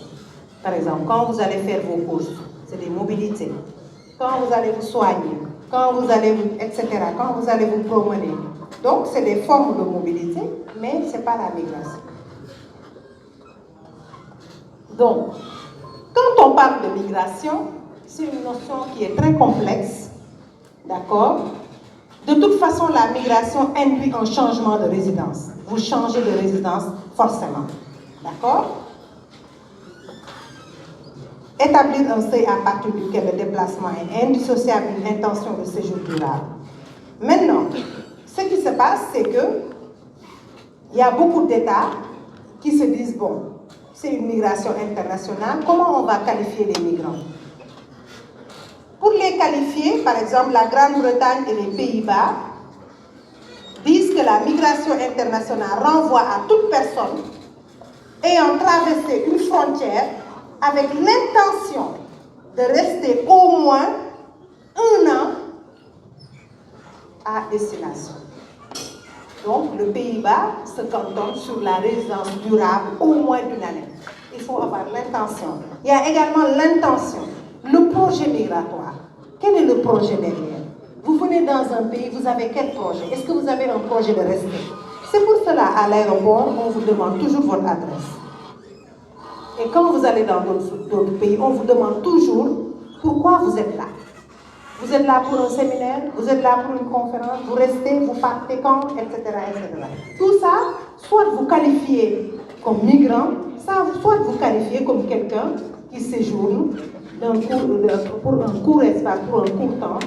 Par exemple, quand vous allez faire vos courses, c'est des mobilités. Quand vous allez vous soigner, quand vous allez vous, etc., quand vous allez vous promener. Donc, c'est des formes de mobilité, mais ce n'est pas la migration. Donc, quand on parle de migration, c'est une notion qui est très complexe, d'accord? De toute façon, la migration induit un changement de résidence. Vous changez de résidence forcément, d'accord? Établir un seuil à partir duquel le déplacement est indissociable d'une intention de séjour durable. Maintenant, ce qui se passe, c'est qu'il y a beaucoup d'États qui se disent, bon, c'est une migration internationale, comment on va qualifier les migrants? Pour les qualifier, par exemple, la Grande-Bretagne et les Pays-Bas disent que la migration internationale renvoie à toute personne ayant traversé une frontière avec l'intention de rester au moins 1 an à destination. Donc, le Pays-Bas se cantonne sur la résidence durable au moins d'1 année. Il faut avoir l'intention. Il y a également l'intention, le projet migratoire. Quel est le projet derrière? Vous venez dans un pays, vous avez quel projet? Est-ce que vous avez un projet de rester? C'est pour cela, à l'aéroport, on vous demande toujours votre adresse. Et quand vous allez dans d'autres pays, on vous demande toujours pourquoi vous êtes là. Vous êtes là pour un séminaire, vous êtes là pour une conférence, vous restez, vous partez quand, etc., etc. Tout ça, soit vous qualifiez comme migrant, soit vous qualifiez comme quelqu'un qui séjourne pour un court espace, pour un court temps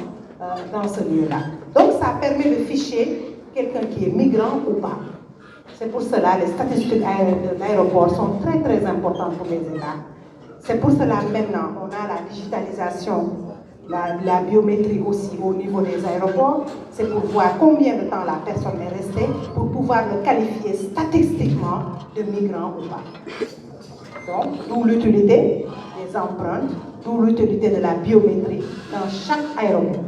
dans ce lieu-là. Donc ça permet de ficher quelqu'un qui est migrant ou pas. C'est pour cela que les statistiques de l'aéroport sont très très importantes pour les États. C'est pour cela maintenant on a la digitalisation, la biométrie aussi au niveau des aéroports. C'est pour voir combien de temps la personne est restée pour pouvoir le qualifier statistiquement de migrant ou pas. Donc, d'où l'utilité des empreintes, d'où l'utilité de la biométrie dans chaque aéroport.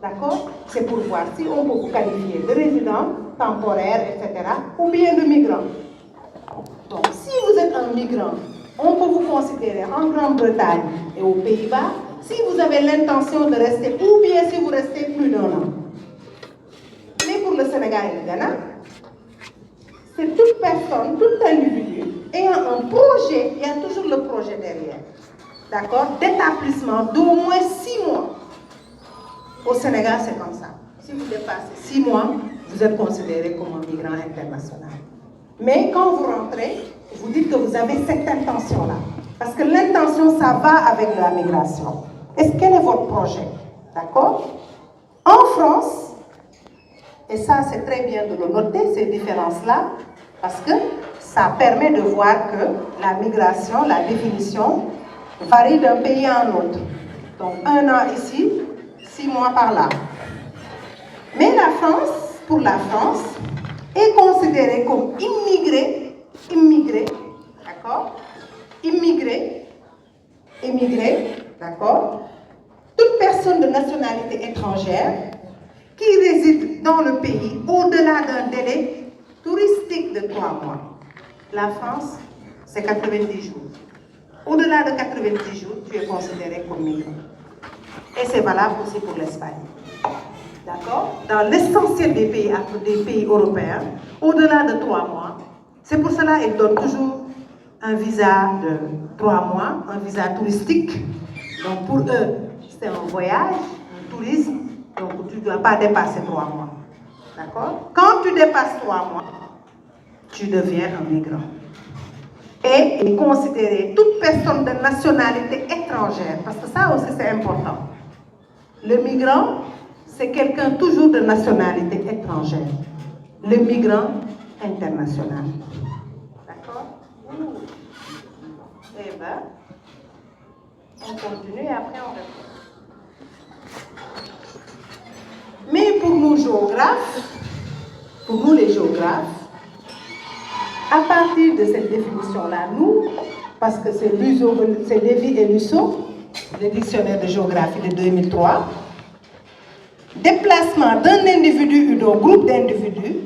D'accord? C'est pour voir si on peut vous qualifier de résident temporaire, etc., ou bien de migrant. Donc, si vous êtes un migrant, on peut vous considérer en Grande-Bretagne et aux Pays-Bas si vous avez l'intention de rester ou bien si vous restez plus d'1 an. Mais pour le Sénégal et le Ghana, c'est toute personne, tout individu ayant un projet, il y a toujours le projet derrière, d'accord, d'établissement d'au moins 6 mois. Au Sénégal, c'est comme ça. Si vous dépassez 6 mois, vous êtes considéré comme un migrant international. Mais quand vous rentrez, vous dites que vous avez cette intention-là. Parce que l'intention, ça va avec la migration. Quel est votre projet? D'accord? En France, et ça c'est très bien de le noter, ces différences-là, parce que ça permet de voir que la migration, la définition, varie d'un pays à un autre. Donc 1 an ici, 6 mois par là. Mais la France, pour la France, est considérée comme immigré, d'accord? Immigré, d'accord? Toute personne de nationalité étrangère qui réside dans le pays au-delà d'un délai touristique de 3 mois. La France, c'est 90 jours. Au-delà de 90 jours, tu es considéré comme migrant. Et c'est valable aussi pour l'Espagne. D'accord? Dans l'essentiel des pays européens, au-delà de 3 mois, c'est pour cela qu'ils donnent toujours un visa de 3 mois, un visa touristique. Donc pour eux, c'est un voyage, un tourisme, donc tu ne dois pas dépasser 3 mois. D'accord? Quand tu dépasses 3 mois, tu deviens un migrant. Et il est considéré toute personne de nationalité étrangère, parce que ça aussi c'est important. Le migrant, c'est quelqu'un toujours de nationalité étrangère. Le migrant international. D'accord? Eh bien, on continue et après on répond. Mais pour nous géographes, pour nous les géographes, à partir de cette définition-là, nous, parce que c'est Lévy et Lusso, le dictionnaire de géographie de 2003, déplacement d'un individu ou d'un groupe d'individus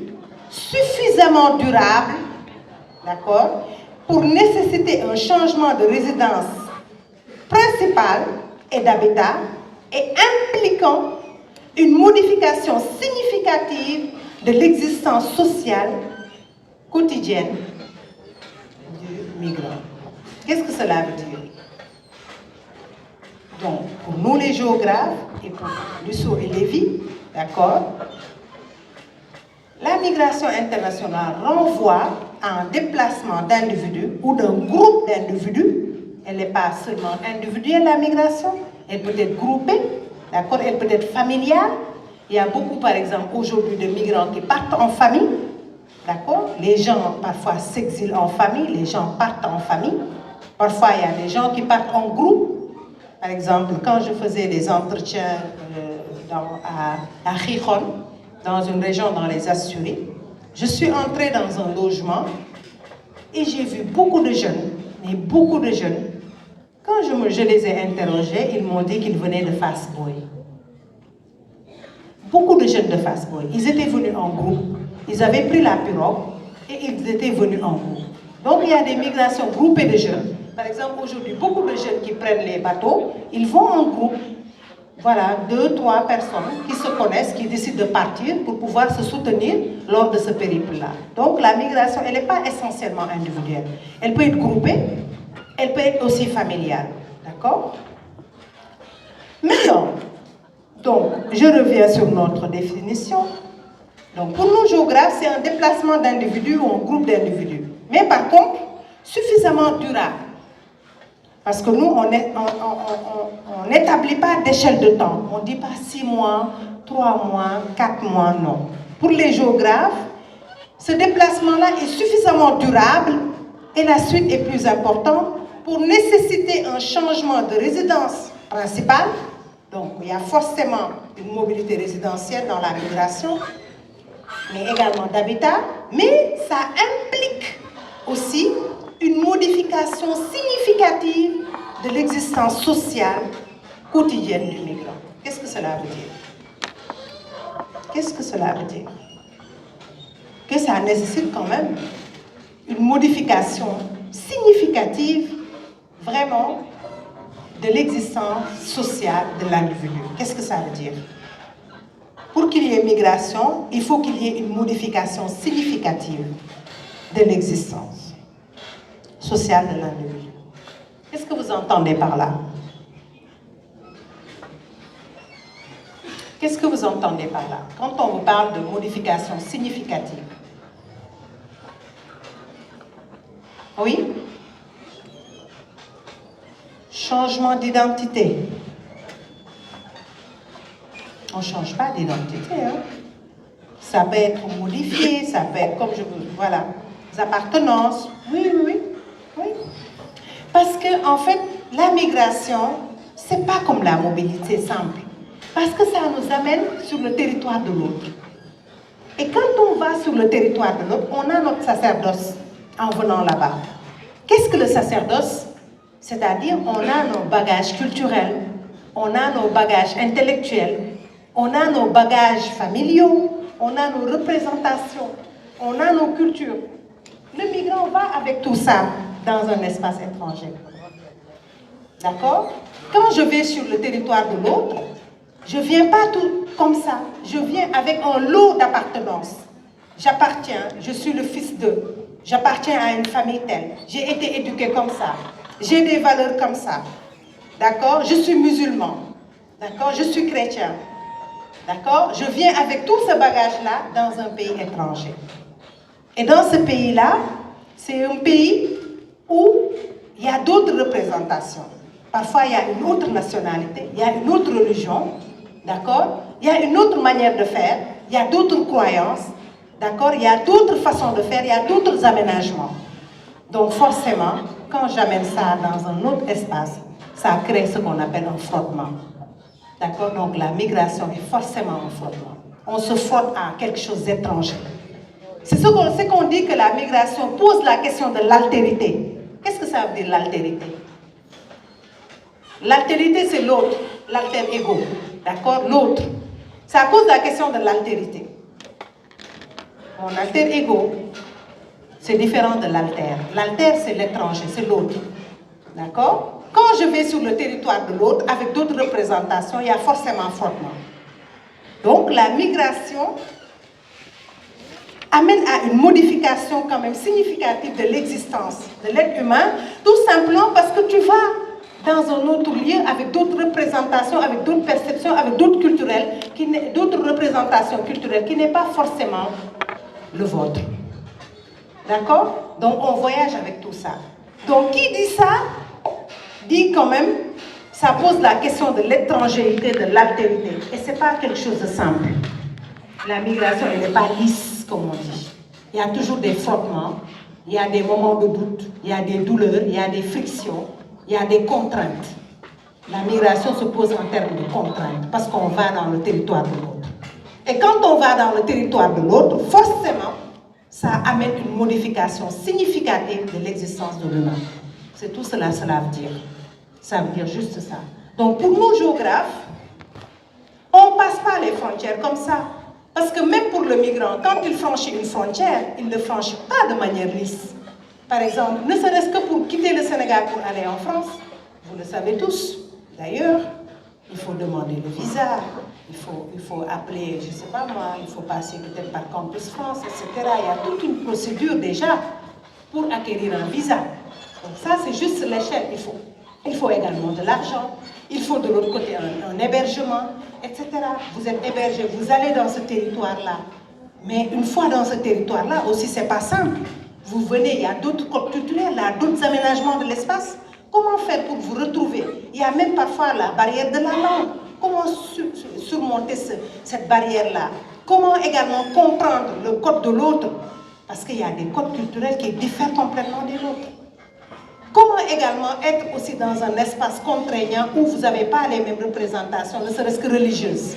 suffisamment durable, d'accord, pour nécessiter un changement de résidence principale et d'habitat et impliquant une modification significative de l'existence sociale quotidienne du migrant. Qu'est-ce que cela veut dire? Donc, pour nous les géographes, et pour Lusso et Lévy, d'accord, la migration internationale renvoie à un déplacement d'individus ou d'un groupe d'individus. Elle n'est pas seulement individuelle, la migration, elle peut être groupée, d'accord, elle peut être familiale. Il y a beaucoup, par exemple, aujourd'hui de migrants qui partent en famille, d'accord. Les gens, parfois, s'exilent en famille, les gens partent en famille. Parfois, il y a des gens qui partent en groupe. Par exemple, quand je faisais des entretiens à Gijón, dans une région dans les Asturies, je suis entrée dans un logement et j'ai vu beaucoup de jeunes, mais beaucoup de jeunes. Quand je les ai interrogés, ils m'ont dit qu'ils venaient de Fass Boye. Beaucoup de jeunes de Fass Boye. Ils étaient venus en groupe, ils avaient pris la pirogue et ils étaient venus en groupe. Donc il y a des migrations groupées de jeunes. Par exemple, aujourd'hui, beaucoup de jeunes qui prennent les bateaux, ils vont en groupe. Voilà, 2, 3 personnes qui se connaissent, qui décident de partir pour pouvoir se soutenir lors de ce périple-là. Donc la migration, elle n'est pas essentiellement individuelle. Elle peut être groupée, elle peut être aussi familiale. D'accord? Maintenant, donc, je reviens sur notre définition. Donc, pour nous géographes, c'est un déplacement d'individus ou un groupe d'individus. Mais par contre, suffisamment durable. Parce que nous, on n'établit pas d'échelle de temps. On ne dit pas 6 mois, 3 mois, 4 mois, non. Pour les géographes, ce déplacement-là est suffisamment durable et la suite est plus importante pour nécessiter un changement de résidence principale. Donc, il y a forcément une mobilité résidentielle dans la migration, mais également d'habitat. Mais ça implique aussi une modification significative de l'existence sociale quotidienne du migrant. Qu'est-ce que cela veut dire? Qu'est-ce que cela veut dire? que ça nécessite quand même une modification significative, vraiment, de l'existence sociale de l'individu. Qu'est-ce que ça veut dire? Pour qu'il y ait migration, il faut qu'il y ait une modification significative de l'existence sociale de l'individu. Qu'est-ce que vous entendez par là? Qu'est-ce que vous entendez par là? Quand on vous parle de modification significative. Oui? Changement d'identité. On ne change pas d'identité. Hein? Ça peut être modifié, ça peut être comme je vous... Voilà. Les appartenances. Oui, oui, oui. Oui. Parce que, en fait, la migration, ce n'est pas comme la mobilité simple. Parce que ça nous amène sur le territoire de l'autre. Et quand on va sur le territoire de l'autre, on a notre sacerdoce en venant là-bas. Qu'est-ce que le sacerdoce? C'est-à-dire, on a nos bagages culturels, on a nos bagages intellectuels, on a nos bagages familiaux, on a nos représentations, on a nos cultures. Le migrant va avec tout ça dans un espace étranger. D'accord? Quand je vais sur le territoire de l'autre, je ne viens pas tout comme ça. Je viens avec un lot d'appartenance. J'appartiens, je suis le fils d'eux. J'appartiens à une famille telle. J'ai été éduqué comme ça. J'ai des valeurs comme ça. D'accord? Je suis musulman. D'accord? Je suis chrétien. D'accord? Je viens avec tout ce bagage-là dans un pays étranger. Et dans ce pays-là, c'est un pays où il y a d'autres représentations. Parfois, il y a une autre nationalité, il y a une autre religion, d'accord? Il y a une autre manière de faire, il y a d'autres croyances, d'accord? Il y a d'autres façons de faire, il y a d'autres aménagements. Donc forcément, quand j'amène ça dans un autre espace, ça crée ce qu'on appelle un frottement. D'accord? Donc la migration est forcément un frottement. On se frotte à quelque chose d'étranger. C'est ce qu'on dit que la migration pose la question de l'altérité. Qu'est-ce que ça veut dire l'altérité? L'altérité, c'est l'autre, l'alter ego. D'accord? L'autre. Ça pose la question de l'altérité. Mon alter ego, c'est différent de l'alter. L'alter, c'est l'étranger, c'est l'autre. D'accord? Quand je vais sur le territoire de l'autre, avec d'autres représentations, il y a forcément un frottement. Donc, la migration amène à une modification quand même significative de l'existence de l'être humain, tout simplement parce que tu vas dans un autre lieu avec d'autres représentations, avec d'autres perceptions, avec d'autres représentations culturelles qui n'est pas forcément le vôtre. D'accord? Donc on voyage avec tout ça. Donc qui dit ça, dit quand même, ça pose la question de l'étrangérité, de l'altérité. Et ce n'est pas quelque chose de simple. La migration, elle n'est pas lisse, comme on dit. Il y a toujours des frottements, il y a des moments de doute, il y a des douleurs, il y a des frictions, il y a des contraintes. La migration se pose en termes de contraintes, parce qu'on va dans le territoire de l'autre. Et quand on va dans le territoire de l'autre, forcément, ça amène une modification significative de l'existence de l'humain. C'est tout cela veut dire. Ça veut dire juste ça. Donc pour nous géographes, on ne passe pas les frontières comme ça. Parce que même pour le migrant, quand il franchit une frontière, il ne franchit pas de manière lisse. Par exemple, ne serait-ce que pour quitter le Sénégal pour aller en France, vous le savez tous. D'ailleurs, il faut demander le visa, il faut appeler, je ne sais pas moi, il faut passer peut-être par Campus France, etc. Il y a toute une procédure déjà pour acquérir un visa. Donc ça, c'est juste l'échelle. Il faut également de l'argent, il faut de l'autre côté un hébergement, etc. Vous êtes hébergé, vous allez dans ce territoire-là. Mais une fois dans ce territoire-là, aussi, ce n'est pas simple. Vous venez, il y a d'autres codes culturels, il y a d'autres aménagements de l'espace. Comment faire pour vous retrouver? Il y a même parfois la barrière de la langue. Comment surmonter cette barrière-là? Comment également comprendre le code de l'autre? Parce qu'il y a des codes culturels qui diffèrent complètement des nôtres. Comment également être aussi dans un espace contraignant où vous n'avez pas les mêmes représentations, ne serait-ce que religieuses.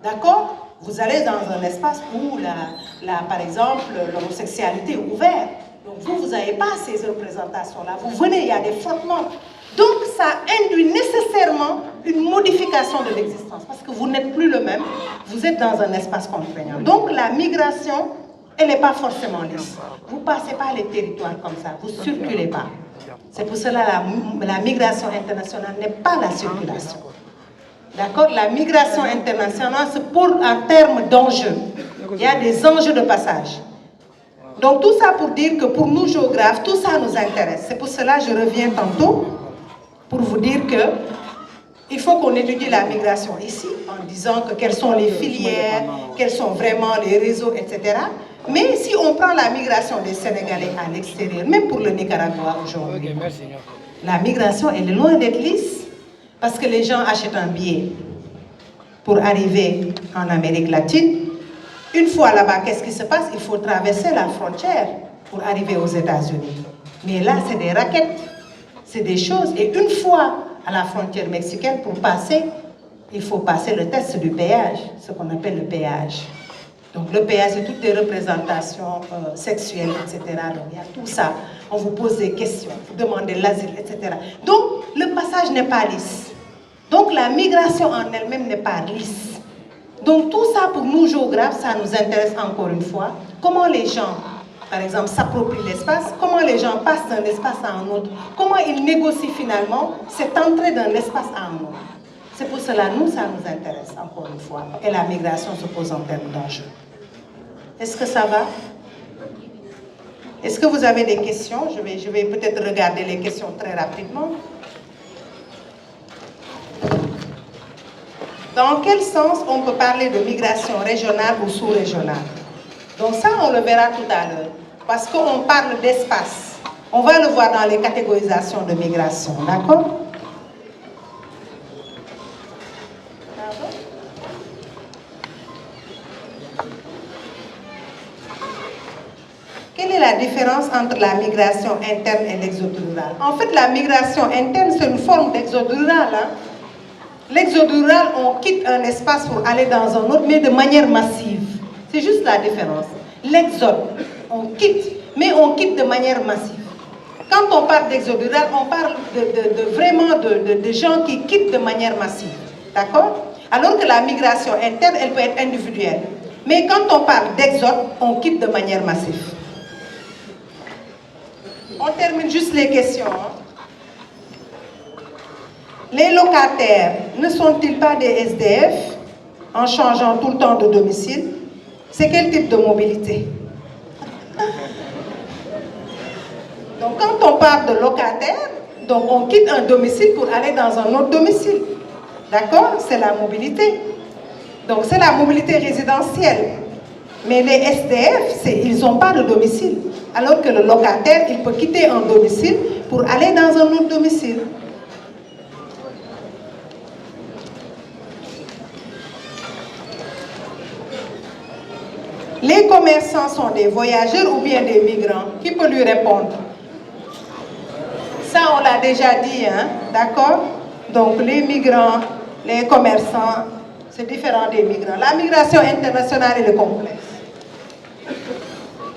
D'accord? Vous allez dans un espace où, par exemple, l'homosexualité est ouverte. Donc vous n'avez pas ces représentations-là. Vous venez, il y a des frottements. Donc ça induit nécessairement une modification de l'existence. Parce que vous n'êtes plus le même, vous êtes dans un espace contraignant. Donc la migration Elle n'est pas forcément lisse. Vous ne passez pas les territoires comme ça, vous ne circulez pas. C'est pour cela que la migration internationale n'est pas la circulation. D'accord? La migration internationale, c'est en termes d'enjeux. Il y a des enjeux de passage. Donc tout ça pour dire que pour nous géographes, tout ça nous intéresse. C'est pour cela que je reviens tantôt pour vous dire que il faut qu'on étudie la migration ici en disant que quelles sont les filières, quels sont vraiment les réseaux, etc. Mais si on prend la migration des Sénégalais à l'extérieur, même pour le Nicaragua aujourd'hui, la migration elle est loin d'être lisse parce que les gens achètent un billet pour arriver en Amérique latine. Une fois là-bas, qu'est-ce qui se passe? Il faut traverser la frontière pour arriver aux États-Unis. Mais là, c'est des raquettes, c'est des choses. Et une fois à la frontière mexicaine, pour passer, il faut passer le test du péage, ce qu'on appelle le péage. Donc le péage, c'est toutes les représentations sexuelles, etc. Donc il y a tout ça. On vous pose des questions, vous demandez l'asile, etc. Donc le passage n'est pas lisse. Donc la migration en elle-même n'est pas lisse. Donc tout ça pour nous géographes, ça nous intéresse encore une fois. Comment les gens, par exemple, s'approprient l'espace, comment les gens passent d'un espace à un autre, comment ils négocient finalement cette entrée d'un espace à un autre. C'est pour cela, nous, ça nous intéresse encore une fois. Et la migration se pose en termes d'enjeux. Est-ce que ça va? Est-ce que vous avez des questions? Je vais peut-être regarder les questions très rapidement. Dans quel sens on peut parler de migration régionale ou sous-régionale? Donc ça, on le verra tout à l'heure. Parce qu'on parle d'espace. On va le voir dans les catégorisations de migration, d'accord? Quelle est la différence entre la migration interne et l'exode rural? En fait, la migration interne, c'est une forme d'exode rural. Hein? L'exode rural, on quitte un espace pour aller dans un autre, mais de manière massive. C'est juste la différence. L'exode, on quitte, mais on quitte de manière massive. Quand on parle d'exode rural, on parle vraiment de gens qui quittent de manière massive. D'accord? Alors que la migration interne, elle peut être individuelle. Mais quand on parle d'exode, on quitte de manière massive. On termine juste les questions. Les locataires ne sont-ils pas des SDF en changeant tout le temps de domicile? C'est quel type de mobilité? Donc quand on parle de locataire, donc on quitte un domicile pour aller dans un autre domicile. D'accord? C'est la mobilité. Donc c'est la mobilité résidentielle. Mais les SDF, ils n'ont pas de domicile. Alors que le locataire, il peut quitter un domicile pour aller dans un autre domicile. Les commerçants sont des voyageurs ou bien des migrants? Qui peut lui répondre? Ça, on l'a déjà dit, hein? D'accord? Donc, les migrants, les commerçants, c'est différent des migrants. La migration internationale est complexe.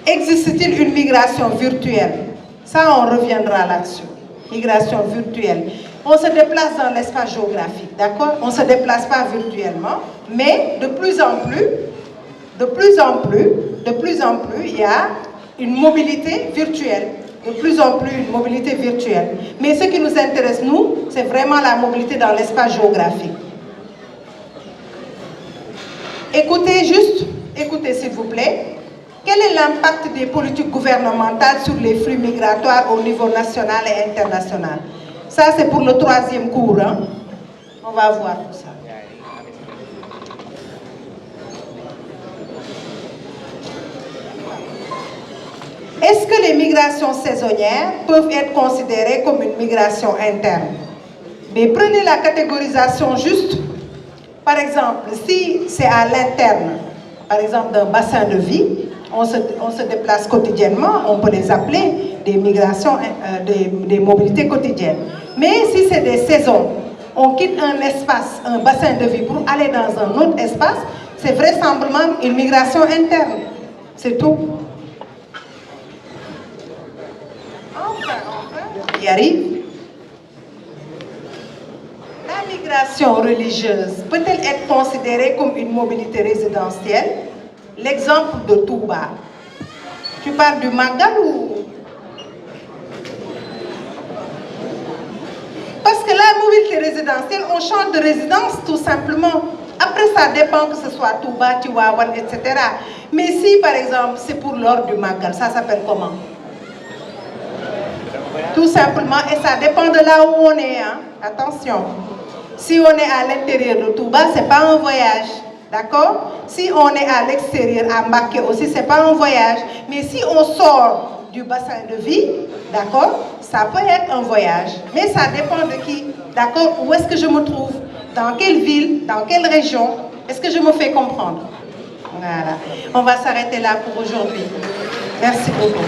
Existe-t-il une migration virtuelle? Ça, on reviendra là-dessus. Migration virtuelle. On se déplace dans l'espace géographique, d'accord? On ne se déplace pas virtuellement, mais de plus en plus, il y a une mobilité virtuelle. De plus en plus, une mobilité virtuelle. Mais ce qui nous intéresse, nous, c'est vraiment la mobilité dans l'espace géographique. Écoutez s'il vous plaît. Quel est l'impact des politiques gouvernementales sur les flux migratoires au niveau national et international? Ça, c'est pour le 3e cours. Hein? On va voir tout ça. Est-ce que les migrations saisonnières peuvent être considérées comme une migration interne? Mais prenez la catégorisation juste. Par exemple, si c'est à l'interne, par exemple d'un bassin de vie, on se déplace quotidiennement, on peut les appeler des migrations, des mobilités quotidiennes. Mais si c'est des saisons, on quitte un espace, un bassin de vie pour aller dans un autre espace, c'est vraisemblablement une migration interne. C'est tout. On y arrive. La migration religieuse peut-elle être considérée comme une mobilité résidentielle? L'exemple de Touba. Tu parles du Magal ou... Parce que la mobilité résidentielle, on change de résidence tout simplement. Après, ça dépend que ce soit Touba, Tiwawan, etc. Mais si, par exemple, c'est pour l'ordre du Magal, ça s'appelle comment? Tout simplement, et ça dépend de là où on est. Hein? Attention. Si on est à l'intérieur de Touba, ce n'est pas un voyage. D'accord? Si on est à l'extérieur, à Mbacké aussi, ce n'est pas un voyage. Mais si on sort du bassin de vie, d'accord, ça peut être un voyage. Mais ça dépend de qui. D'accord? Où est-ce que je me trouve? Dans quelle ville? Dans quelle région? Est-ce que je me fais comprendre? Voilà. On va s'arrêter là pour aujourd'hui. Merci beaucoup.